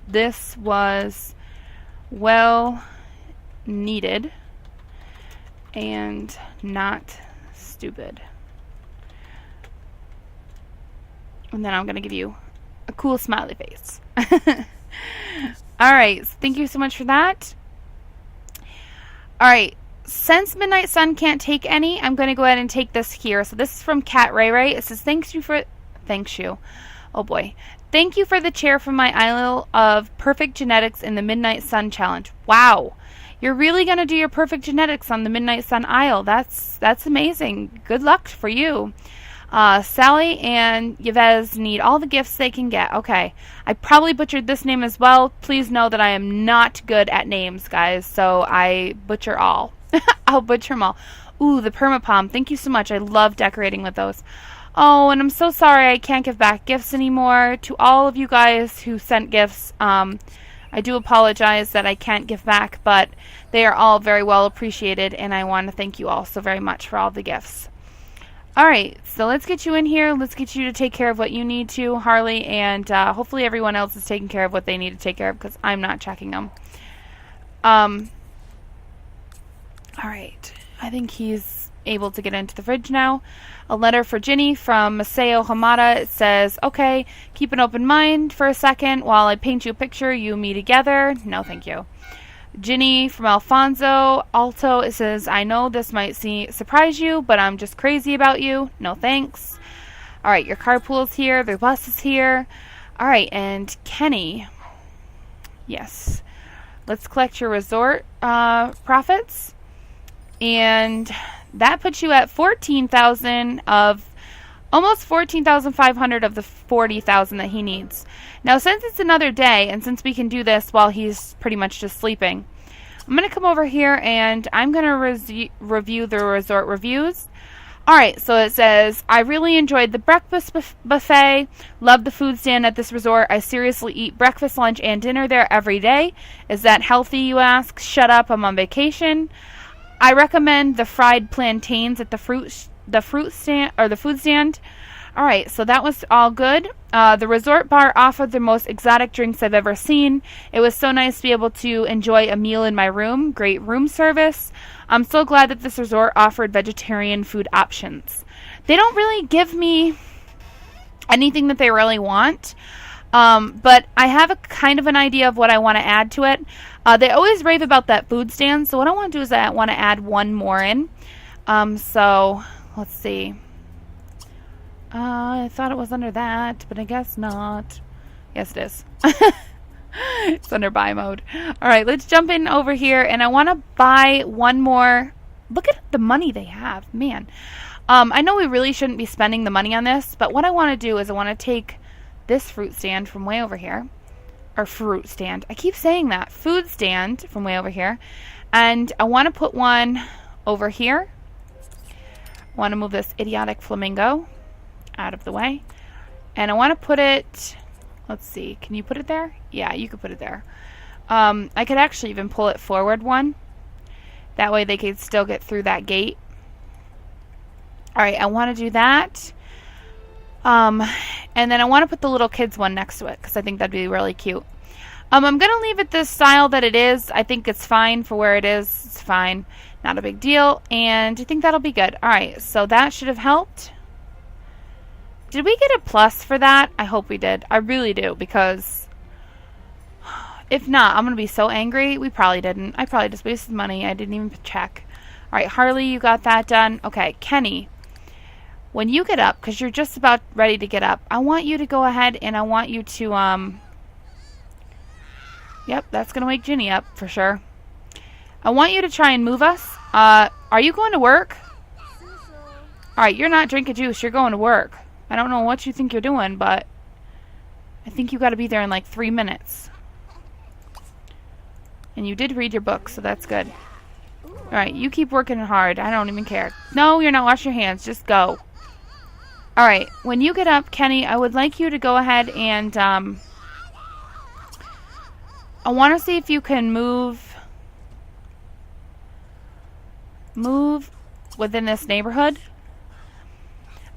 This was well needed and not stupid. And then I'm going to give you a cool smiley face. Alright, thank you so much for that. Alright, since Midnight Sun can't take any, I'm going to go ahead and take this here. So this is from Cat Ray Ray. It says, thanks you. Oh boy. Thank you for the chair from my Isle of Perfect Genetics in the Midnight Sun Challenge. Wow. You're really going to do your perfect genetics on the Midnight Sun Isle. That's amazing. Good luck for you. Sally and Yves need all the gifts they can get. Okay. I probably butchered this name as well. Please know that I am not good at names, guys. So I butcher all. I'll butcher them all. Ooh, the permapalm. Thank you so much. I love decorating with those. Oh, and I'm so sorry I can't give back gifts anymore. To all of you guys who sent gifts, I do apologize that I can't give back, but they are all very well appreciated, and I want to thank you all so very much for all the gifts. Alright, so let's get you in here. Let's get you to take care of what you need to, Harley, and hopefully everyone else is taking care of what they need to take care of, because I'm not checking them. Alright, I think he's able to get into the fridge now. A letter for Ginny from Masao Hamada. It says, okay, keep an open mind for a second while I paint you a picture, you and me together. No, thank you. Ginny from Alfonso. Alto, it says, I know this might surprise you, but I'm just crazy about you. No, thanks. Alright, your carpool's here. The bus is here. Alright, and Kenny. Yes. Let's collect your resort profits. And that puts you at 14,000 of almost 14,500 of the 40,000 that he needs. Now, since it's another day, and since we can do this while he's pretty much just sleeping, I'm going to come over here and I'm going to review the resort reviews. Alright, so it says, I really enjoyed the breakfast buffet. Love the food stand at this resort. I seriously eat breakfast, lunch, and dinner there every day. Is that healthy, you ask? Shut up, I'm on vacation. I recommend the fried plantains at the fruit stand or the food stand. Alright, so that was all good. The resort bar offered the most exotic drinks I've ever seen. It was so nice to be able to enjoy a meal in my room. Great room service. I'm so glad that this resort offered vegetarian food options. They don't really give me anything that they really want, but I have a kind of an idea of what I want to add to it. They always rave about that food stand, so what I want to do is I want to add one more in. So, let's see. I thought it was under that, but I guess not. Yes, it is. It's under buy mode. Alright, let's jump in over here, and I want to buy one more. Look at the money they have. Man. I know we really shouldn't be spending the money on this, but what I want to do is I want to take this fruit stand from way over here. Or fruit stand. I keep saying that. Food stand from way over here. And I want to put one over here. I want to move this idiotic flamingo out of the way. And I want to put it... Let's see. Can you put it there? Yeah, you could put it there. I could actually even pull it forward one. That way they could still get through that gate. Alright, I want to do that. And then I want to put the little kids one next to it because I think that'd be really cute. I'm going to leave it the style that it is. I think it's fine for where it is. It's fine. Not a big deal. And I think that'll be good. Alright, so that should have helped. Did we get a plus for that? I hope we did. I really do, because if not, I'm going to be so angry. We probably didn't. I probably just wasted money. I didn't even check. Alright, Harley, you got that done. Okay, Kenny, when you get up, because you're just about ready to get up, I want you to go ahead and I want you to, yep, that's going to wake Ginny up for sure. I want you to try and move us. Are you going to work? Alright, you're not drinking juice. You're going to work. I don't know what you think you're doing, but I think you got to be there in like 3 minutes. And you did read your book, so that's good. Alright, you keep working hard. I don't even care. No, you're not washing your hands. Just go. Alright, when you get up, Kenny, I would like you to go ahead and, I want to see if you can move within this neighborhood.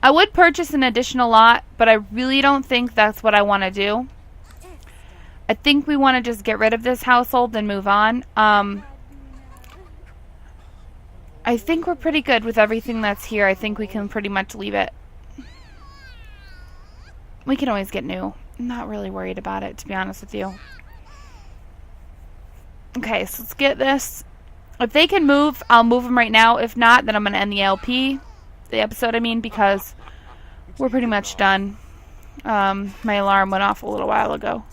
I would purchase an additional lot, but I really don't think that's what I want to do. I think we want to just get rid of this household and move on. I think we're pretty good with everything that's here. I think we can pretty much leave it. We can always get new. I'm not really worried about it, to be honest with you. Okay, so let's get this. If they can move, I'll move them right now. If not, then I'm going to end the LP. The episode, I mean, because we're pretty much done. My alarm went off a little while ago.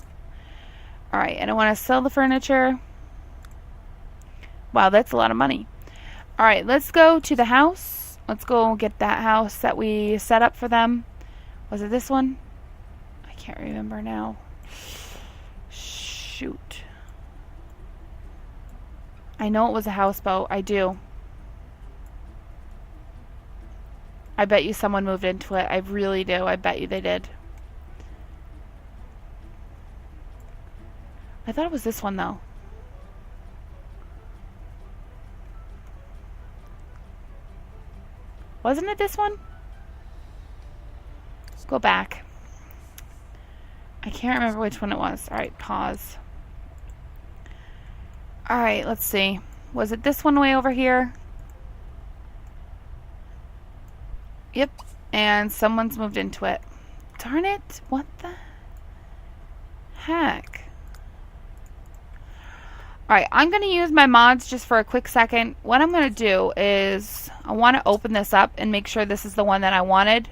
Alright, and I want to sell the furniture. Wow, that's a lot of money. Alright, let's go to the house. Let's go get that house that we set up for them. Was it this one? I can't remember now. Shoot. I know it was a houseboat. I do. I bet you someone moved into it. I really do. I bet you they did. I thought it was this one, though. Wasn't it this one? Let's go back. I can't remember which one it was. Alright, pause. Alright, let's see. Was it this one way over here? Yep, and someone's moved into it. Darn it, what the heck? Alright, I'm going to use my mods just for a quick second. What I'm going to do is, I want to open this up and make sure this is the one that I wanted.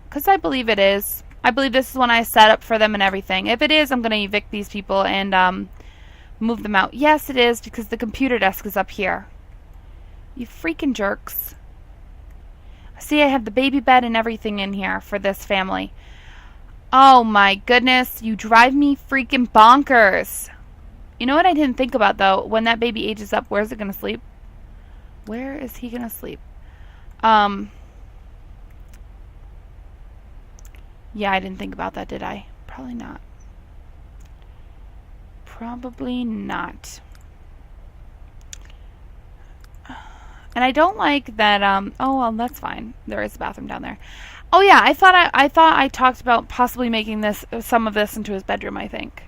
Because I believe it is. I believe this is one I set up for them and everything. If it is, I'm going to evict these people and move them out. Yes, it is, because the computer desk is up here. You freaking jerks. See, I have the baby bed and everything in here for this family. Oh my goodness, you drive me freaking bonkers. You know what I didn't think about, though? When that baby ages up, where is it going to sleep? Where is he going to sleep? Yeah, I didn't think about that, did I? Probably not. Probably not. And I don't like that, oh, well, that's fine. There is a bathroom down there. Oh, yeah, I thought I talked about possibly making some of this into his bedroom, I think.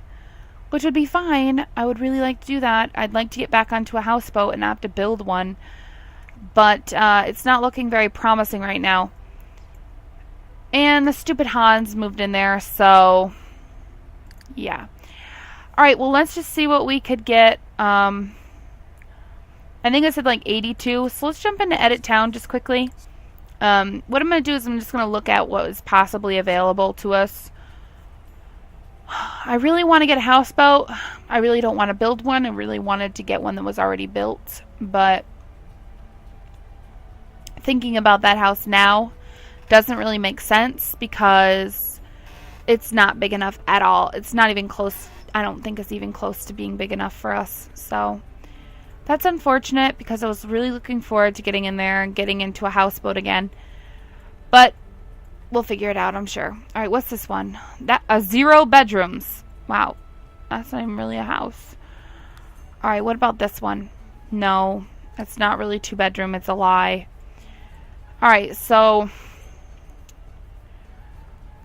Which would be fine. I would really like to do that. I'd like to get back onto a houseboat and not have to build one. But it's not looking very promising right now. And the stupid Hans moved in there, so yeah. Alright, well, let's just see what we could get. I think I said like 82, so let's jump into Edit Town just quickly. What I'm going to do is I'm just going to look at what is possibly available to us. I really want to get a houseboat. I really don't want to build one. I really wanted to get one that was already built, but thinking about that house now doesn't really make sense because it's not big enough at all. It's not even close. I don't think it's even close to being big enough for us. So that's unfortunate because I was really looking forward to getting in there and getting into a houseboat again. But we'll figure it out, I'm sure. All right, what's this one? 0 bedrooms. Wow, that's not even really a house. All right, what about this one? No, it's not really 2-bedroom. It's a lie. All right, so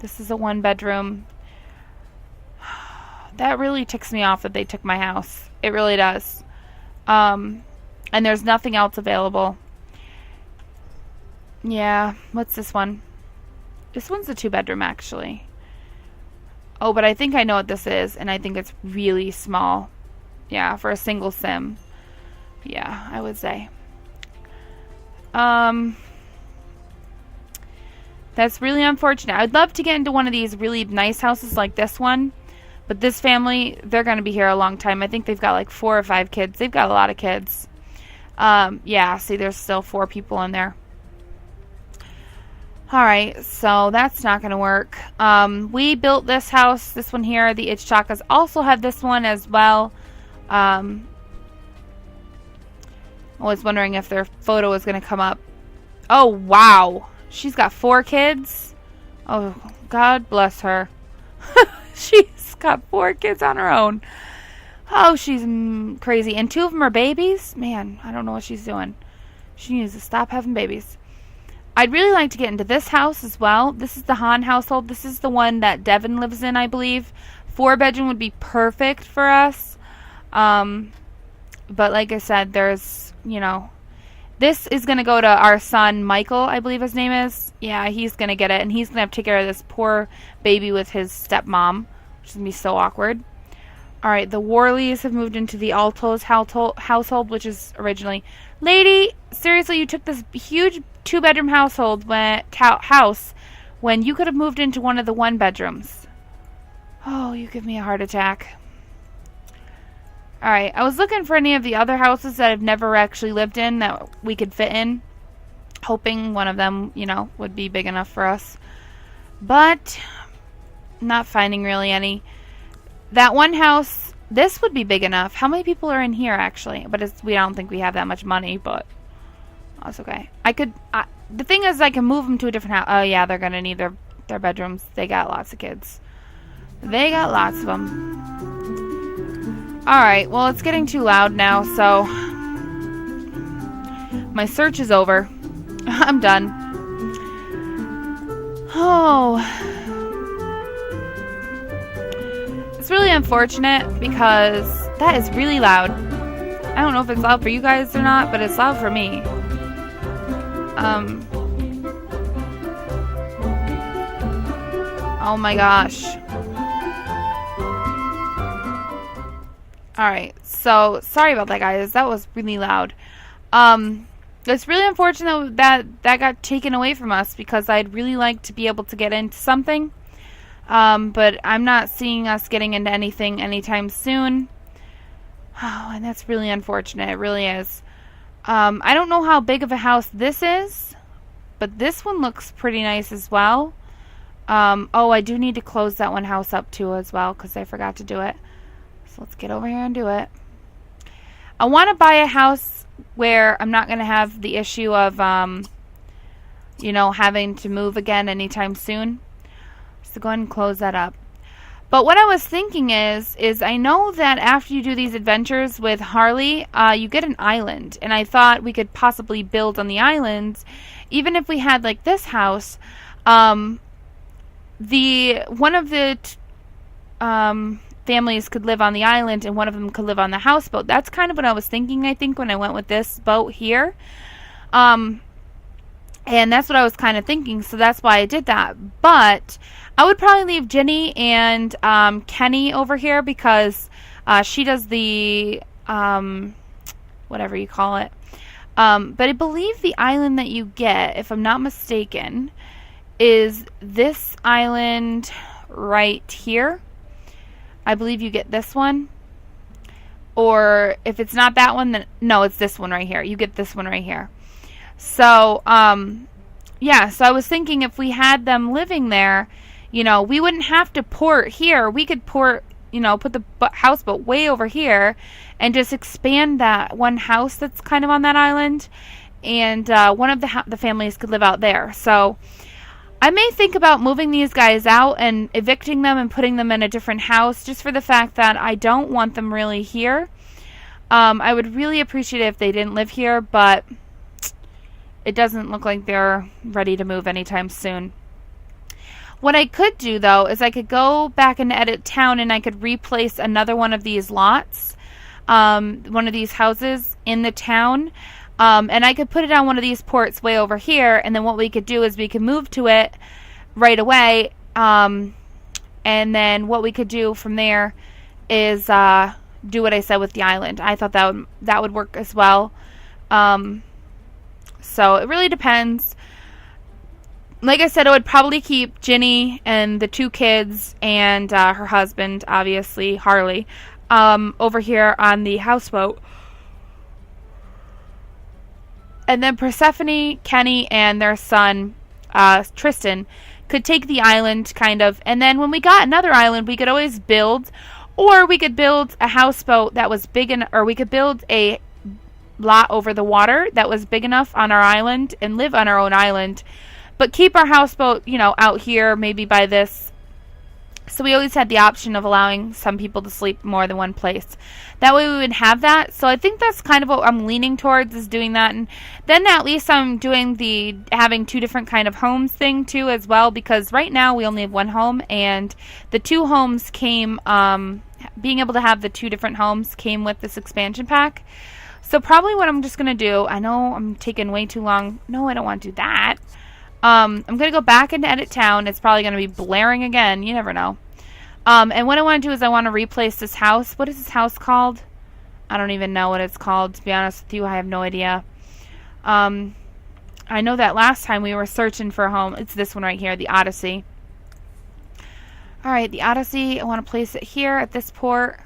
this is a 1-bedroom. That really ticks me off that they took my house. It really does. And there's nothing else available. Yeah, what's this one? This one's a 2-bedroom, actually. Oh, but I think I know what this is, and I think it's really small. Yeah, for a single sim. Yeah, I would say. That's really unfortunate. I'd love to get into one of these really nice houses like this one. But this family, they're going to be here a long time. I think they've got like 4 or 5 kids. They've got a lot of kids. Yeah, see, there's still 4 people in there. Alright, so that's not going to work. We built this house, this one here. The Ichtakas also have this one as well. I was wondering if their photo was going to come up. Oh, wow. She's got 4 kids. Oh, God bless her. She's got 4 kids on her own. Oh, she's crazy. And 2 of them are babies? Man, I don't know what she's doing. She needs to stop having babies. I'd really like to get into this house as well. This is the Han household. This is the one that Devin lives in, I believe. 4-bedroom would be perfect for us. But like I said, there's, you know, this is going to go to our son, Michael, I believe his name is. Yeah, he's going to get it, and he's going to have to take care of this poor baby with his stepmom, which is going to be so awkward. All right, the Worleys have moved into the Altos household, which is originally... Lady, seriously, you took this huge 2-bedroom house when you could have moved into one of the 1-bedrooms. Oh, you give me a heart attack. Alright, I was looking for any of the other houses that I've never actually lived in that we could fit in. Hoping one of them, you know, would be big enough for us. But, not finding really any. That one house, this would be big enough. How many people are in here, actually? But we don't think we have that much money, but that's okay. The thing is, I can move them to a different house. Oh, yeah, they're going to need their bedrooms. They got lots of kids. They got lots of them. Alright, well, it's getting too loud now, so my search is over. I'm done. Oh. It's really unfortunate because that is really loud. I don't know if it's loud for you guys or not, but it's loud for me. Oh my gosh. Alright, so sorry about that, guys. That was really loud. It's really unfortunate that got taken away from us because I'd really like to be able to get into something. But I'm not seeing us getting into anything anytime soon. Oh, and that's really unfortunate. It really is. I don't know how big of a house this is, but this one looks pretty nice as well. Oh, I do need to close that one house up too as well because I forgot to do it. So let's get over here and do it. I want to buy a house where I'm not going to have the issue of, you know, having to move again anytime soon. So go ahead and close that up. But what I was thinking is I know that after you do these adventures with Harley, you get an island. And I thought we could possibly build on the island. Even if we had like this house, one of the families could live on the island and one of them could live on the houseboat. That's kind of what I was thinking, I think, when I went with this boat here. And that's what I was kind of thinking, so that's why I did that. But I would probably leave Ginny and Kenny over here because she does the, whatever you call it. But I believe the island that you get, if I'm not mistaken, is this island right here. I believe you get this one. Or if it's not that one, then no, it's this one right here. You get this one right here. So, yeah, so I was thinking if we had them living there, you know, we wouldn't have to port here. We could port, you know, put the houseboat way over here and just expand that one house that's kind of on that island. And one of the families could live out there. So I may think about moving these guys out and evicting them and putting them in a different house just for the fact that I don't want them really here. I would really appreciate it if they didn't live here, but it doesn't look like they're ready to move anytime soon. What I could do, though, is I could go back and edit town and I could replace another one of these lots, one of these houses in the town, and I could put it on one of these ports way over here, and then what we could do is we could move to it right away, and then what we could do from there is do what I said with the island. I thought that would work as well. So it really depends. Like I said, I would probably keep Ginny and the two kids and her husband, obviously, Harley, over here on the houseboat. And then Persephone, Kenny, and their son, Tristan, could take the island, kind of. And then when we got another island, we could always build, or we could build a houseboat that was big enough, or we could build a lot over the water that was big enough on our island and live on our own island, but keep our houseboat, you know, out here maybe by this. So we always had the option of allowing some people to sleep more than one place. That way we would have that. So I think that's kind of what I'm leaning towards, is doing that. And then at least I'm doing the having two different kind of homes thing too as well, because right now we only have one home, and the two homes came, being able to have the two different homes came with this expansion pack. So probably what I'm just going to do, I know I'm taking way too long. No, I don't want to do that. I'm going to go back into Edit Town. It's probably going to be blaring again. You never know. And what I want to do is I want to replace this house. What is this house called? I don't even know what it's called. To be honest with you, I have no idea. I know that last time we were searching for a home. It's this one right here, the Odyssey. Alright, the Odyssey. I want to place it here at this port.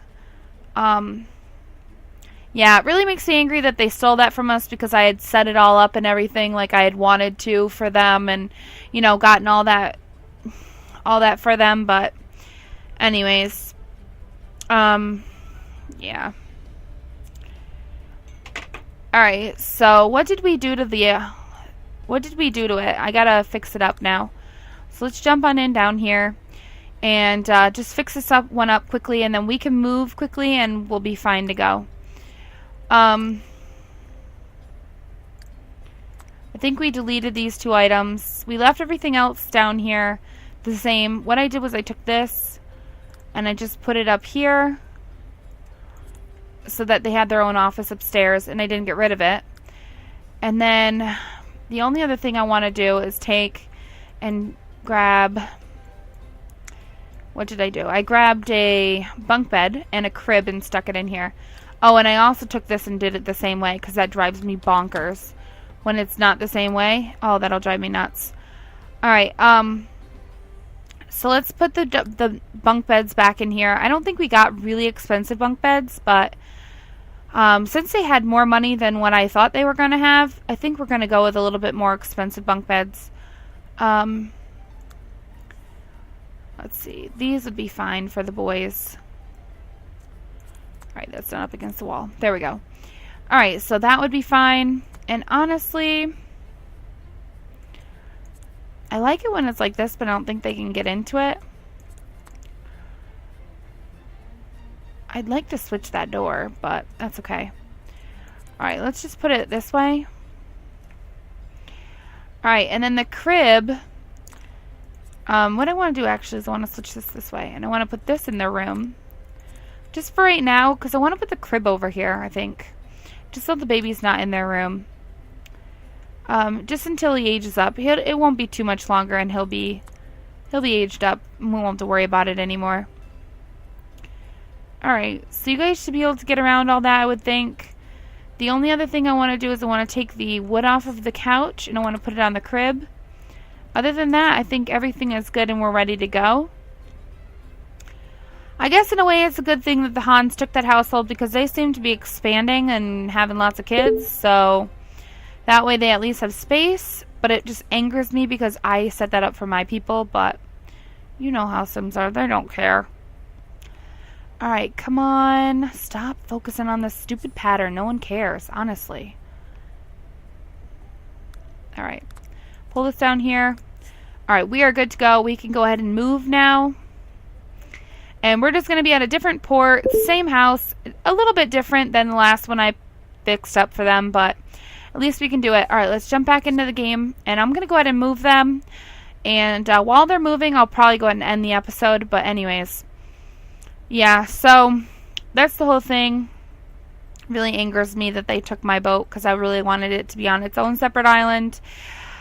Yeah, it really makes me angry that they stole that from us, because I had set it all up and everything like I had wanted to for them, and, you know, gotten all that for them. But anyways, yeah. Alright, so what did we do to it? I gotta fix it up now. So let's jump on in down here and just fix this one up quickly, and then we can move quickly and we'll be fine to go. I think we deleted these two items. We left everything else down here the same. What I did was I took this and I just put it up here so that they had their own office upstairs, and I didn't get rid of it. And then the only other thing I want to do is take and grab... What did I do? I grabbed a bunk bed and a crib and stuck it in here. Oh, and I also took this and did it the same way, because that drives me bonkers when it's not the same way. Oh, that'll drive me nuts. Alright, so let's put the bunk beds back in here. I don't think we got really expensive bunk beds, but since they had more money than what I thought they were going to have, I think we're going to go with a little bit more expensive bunk beds. Let's see. These would be fine for the boys. Alright, that's not up against the wall. There we go. Alright, so that would be fine. And honestly, I like it when it's like this, but I don't think they can get into it. I'd like to switch that door, but that's okay. Alright, let's just put it this way. Alright, and then the crib. What I want to do actually is I want to switch this way. And I want to put this in their room. Just for right now, because I want to put the crib over here, I think. Just so the baby's not in their room. Just until he ages up. It won't be too much longer, and he'll be aged up. And we won't have to worry about it anymore. Alright, so you guys should be able to get around all that, I would think. The only other thing I want to do is I want to take the wood off of the couch, and I want to put it on the crib. Other than that, I think everything is good and we're ready to go. I guess in a way it's a good thing that the Hans took that household because they seem to be expanding and having lots of kids, so that way they at least have space. But it just angers me because I set that up for my people, but you know how Sims are, they don't care. Alright, come on. Stop focusing on this stupid pattern. No one cares, honestly. Alright. Pull this down here. Alright, we are good to go. We can go ahead and move now. And we're just going to be at a different port. It's the same house. A little bit different than the last one I fixed up for them, but at least we can do it. Alright, let's jump back into the game. And I'm going to go ahead and move them. And while they're moving, I'll probably go ahead and end the episode. But anyways, yeah, so that's the whole thing. Really angers me that they took my boat because I really wanted it to be on its own separate island.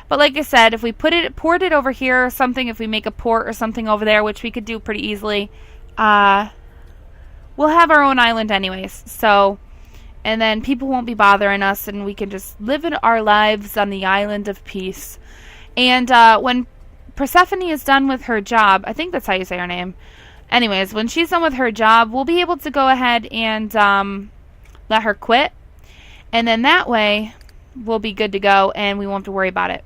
But like I said, if we poured it over here or something, if we make a port or something over there, which we could do pretty easily, we'll have our own island anyways. So, and then people won't be bothering us, and we can just live in our lives on the island of peace. And when Persephone is done with her job, I think that's how you say her name. Anyways, when she's done with her job, we'll be able to go ahead and let her quit. And then that way, we'll be good to go, and we won't have to worry about it.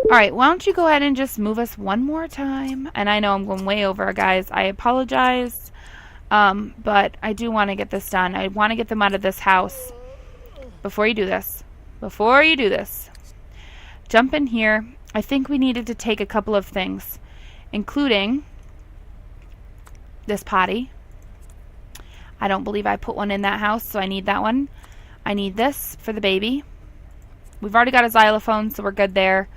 Alright, why don't you go ahead and just move us one more time? And I know I'm going way over, guys. I apologize. But I do want to get this done. I want to get them out of this house. Before you do this. Before you do this. Jump in here. I think we needed to take a couple of things. Including this potty. I don't believe I put one in that house, so I need that one. I need this for the baby. We've already got a xylophone, so we're good there.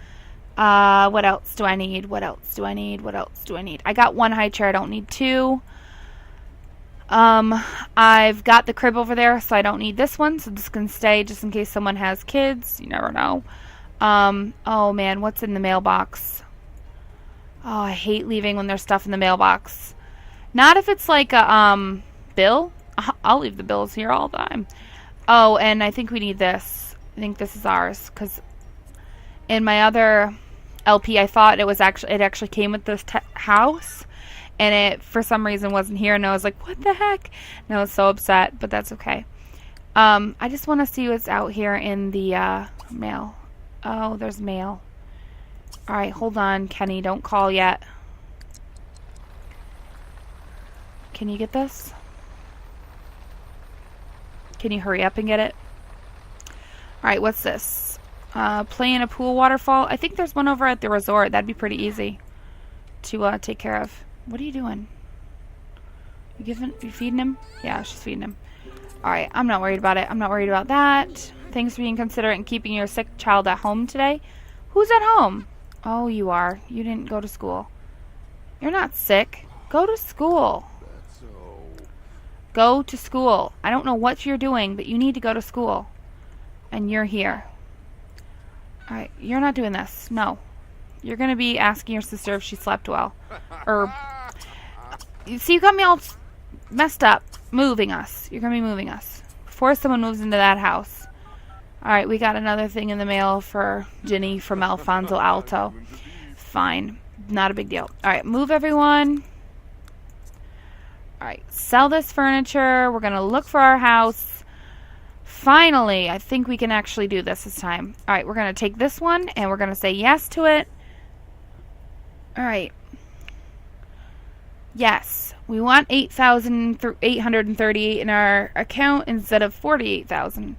What else do I need? What else do I need? What else do I need? I got one high chair. I don't need two. I've got the crib over there, so I don't need this one. So this can stay just in case someone has kids. You never know. Oh man, what's in the mailbox? Oh, I hate leaving when there's stuff in the mailbox. Not if it's like a, bill. I'll leave the bills here all the time. Oh, and I think we need this. I think this is ours, because in my other LP, I thought it actually came with this house, and it for some reason wasn't here, and I was like, what the heck? And I was so upset, but that's okay. I just want to see what's out here in the mail. Oh, there's mail. Alright, hold on, Kenny, don't call yet. Can you get this? Can you hurry up and get it? Alright, what's this? Play in a pool waterfall. I think there's one over at the resort. That'd be pretty easy to take care of. What are you doing? You feeding him? Yeah, she's feeding him. Alright, I'm not worried about it. I'm not worried about that. Thanks for being considerate and keeping your sick child at home today. Who's at home? Oh, you are. You didn't go to school. You're not sick. Go to school. Go to school. I don't know what you're doing, but you need to go to school. And you're here. Alright, you're not doing this. No. You're going to be asking your sister if she slept well. Or, see, you got me all messed up. Moving us. You're going to be moving us. Before someone moves into that house. Alright, we got another thing in the mail for Ginny from Alfonso Alto. Fine. Not a big deal. Alright, move everyone. Alright, sell this furniture. We're going to look for our house. Finally, I think we can actually do this time. Alright, we're going to take this one and we're going to say yes to it. Alright. Yes, we want 8,838 in our account instead of 48,000.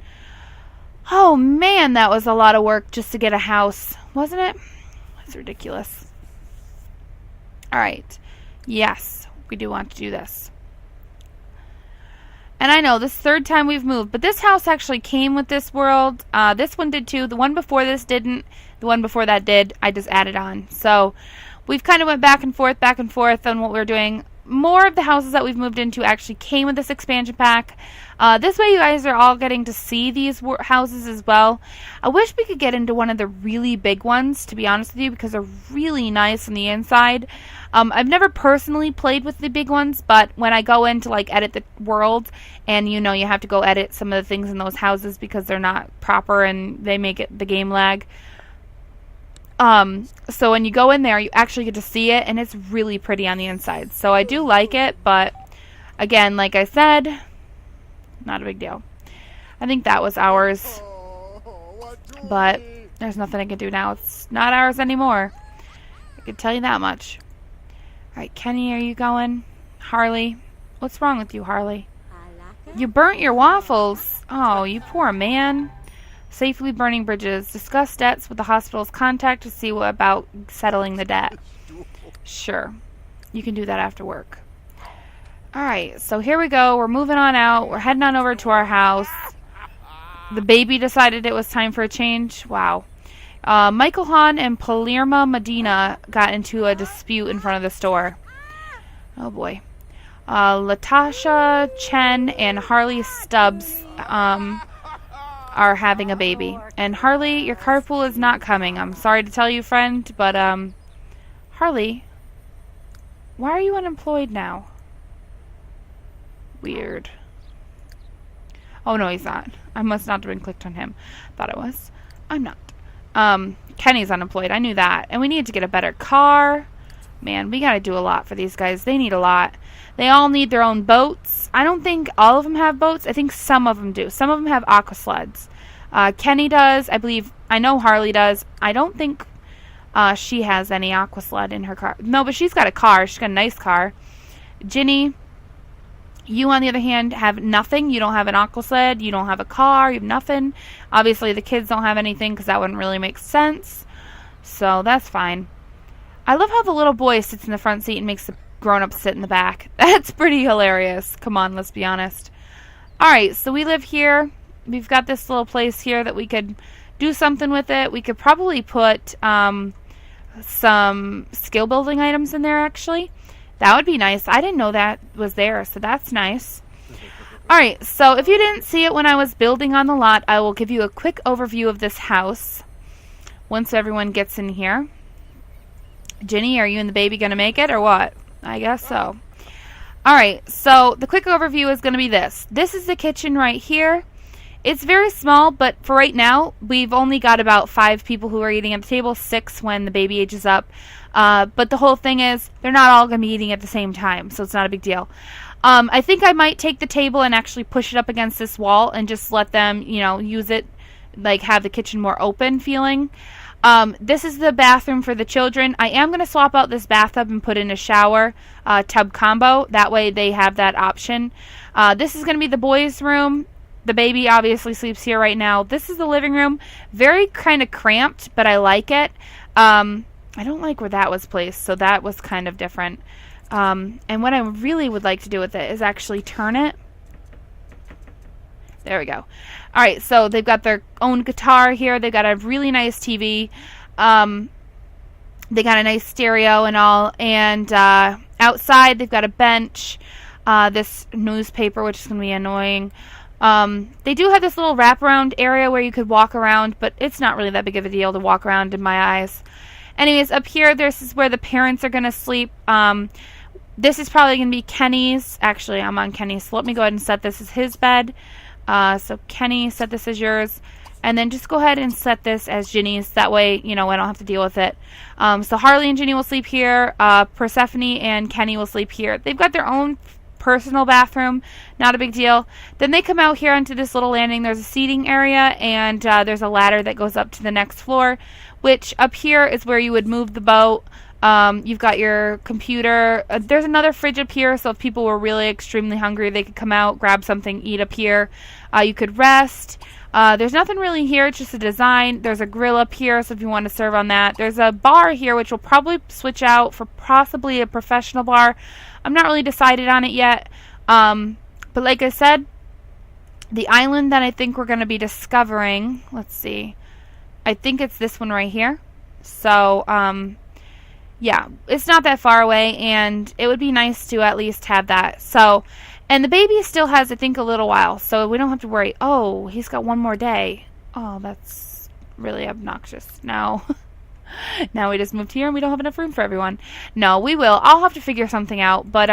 Oh man, that was a lot of work just to get a house, wasn't it? That's ridiculous. All right. Yes, we do want to do this. And I know this third time we've moved, but this house actually came with this world. This one did too. The one before this didn't. The one before that did. I just added on. So we've kind of went back and forth on what we're doing. More of the houses that we've moved into actually came with this expansion pack. This way you guys are all getting to see these houses as well. I wish we could get into one of the really big ones, to be honest with you, because they're really nice on the inside. I've never personally played with the big ones, but when I go in to like edit the world, and you know you have to go edit some of the things in those houses because they're not proper and they make the game lag. So when you go in there, you actually get to see it, and it's really pretty on the inside. So I do like it, but again, like I said, not a big deal. I think that was ours, but there's nothing I can do now. It's not ours anymore. I can tell you that much. Alright, Kenny, are you going? Harley? What's wrong with you, Harley? You burnt your waffles. Oh, you poor man. Safely burning bridges. Discuss debts with the hospital's contact to see what about settling the debt. Sure. You can do that after work. Alright, so here we go. We're moving on out. We're heading on over to our house. The baby decided it was time for a change. Wow. Michael Hahn and Palermo Medina got into a dispute in front of the store. Oh boy. Latasha Chen and Harley Stubbs are having a baby. And Harley, your carpool is not coming. I'm sorry to tell you, friend, but Harley, why are you unemployed now? Weird. Oh no, he's not. I must not have been clicked on him. Thought I was. I'm not. Kenny's unemployed. I knew that. And we need to get a better car. Man, we gotta do a lot for these guys. They need a lot. They all need their own boats. I don't think all of them have boats. I think some of them do. Some of them have aqua sleds. Kenny does. I believe. I know Harley does. I don't think she has any aqua sled in her car. No, but she's got a car. She's got a nice car. Ginny, you, on the other hand, have nothing. You don't have an aqua sled. You don't have a car. You have nothing. Obviously, the kids don't have anything because that wouldn't really make sense. So that's fine. I love how the little boy sits in the front seat and makes the grown-up sit in the back. That's pretty hilarious. Come on, let's be honest. Alright, so we live here. We've got this little place here that we could do something with it. We could probably put some skill-building items in there, actually. That would be nice. I didn't know that was there, so that's nice. Alright, so if you didn't see it when I was building on the lot, I will give you a quick overview of this house once everyone gets in here. Ginny, are you and the baby going to make it or what? I guess so. Alright, so the quick overview is going to be this. This is the kitchen right here. It's very small, but for right now, we've only got about 5 people who are eating at the table, 6 when the baby ages up. But the whole thing is, they're not all going to be eating at the same time, so it's not a big deal. I think I might take the table and actually push it up against this wall and just let them, you know, use it, like have the kitchen more open feeling. This is the bathroom for the children. I am going to swap out this bathtub and put in a shower tub combo. That way they have that option. This is going to be the boys' room. The baby obviously sleeps here right now. This is the living room. Very kind of cramped, but I like it. I don't like where that was placed, so that was kind of different. And what I really would like to do with it is actually turn it. There we go. Alright, so they've got their own guitar here. They've got a really nice TV. They got a nice stereo and all. And outside, they've got a bench. This newspaper, which is going to be annoying. They do have this little wraparound area where you could walk around, but it's not really that big of a deal to walk around in my eyes. Anyways, up here, this is where the parents are going to sleep. This is probably going to be Kenny's. Actually, I'm on Kenny's, so let me go ahead and set this as his bed. So Kenny, set this as yours. And then just go ahead and set this as Ginny's. That way, you know, I don't have to deal with it. So Harley and Ginny will sleep here. Persephone and Kenny will sleep here. They've got their own personal bathroom. Not a big deal. Then they come out here onto this little landing. There's a seating area, and there's a ladder that goes up to the next floor, which up here is where you would move the boat. You've got your computer. There's another fridge up here, so if people were really extremely hungry, they could come out, grab something, eat up here. You could rest. There's nothing really here. It's just a design. There's a grill up here, so if you want to serve on that. There's a bar here, which will probably switch out for possibly a professional bar. I'm not really decided on it yet. But like I said, the island that I think we're going to be discovering, let's see. I think it's this one right here. So, yeah, it's not that far away, and it would be nice to at least have that. So, and the baby still has, I think, a little while, so we don't have to worry. Oh, he's got one more day. Oh, that's really obnoxious. No. Now we just moved here and we don't have enough room for everyone. No, we will. I'll have to figure something out, but,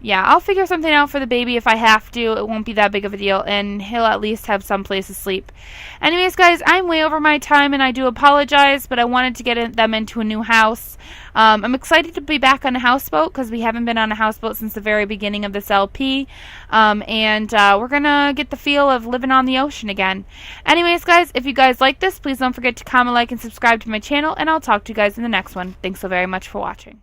yeah, I'll figure something out for the baby if I have to. It won't be that big of a deal, and he'll at least have some place to sleep. Anyways, guys, I'm way over my time, and I do apologize, but I wanted to get them into a new house. I'm excited to be back on a houseboat because we haven't been on a houseboat since the very beginning of this LP, and we're going to get the feel of living on the ocean again. Anyways, guys, if you guys like this, please don't forget to comment, like, and subscribe to my channel, and I'll talk to you guys in the next one. Thanks so very much for watching.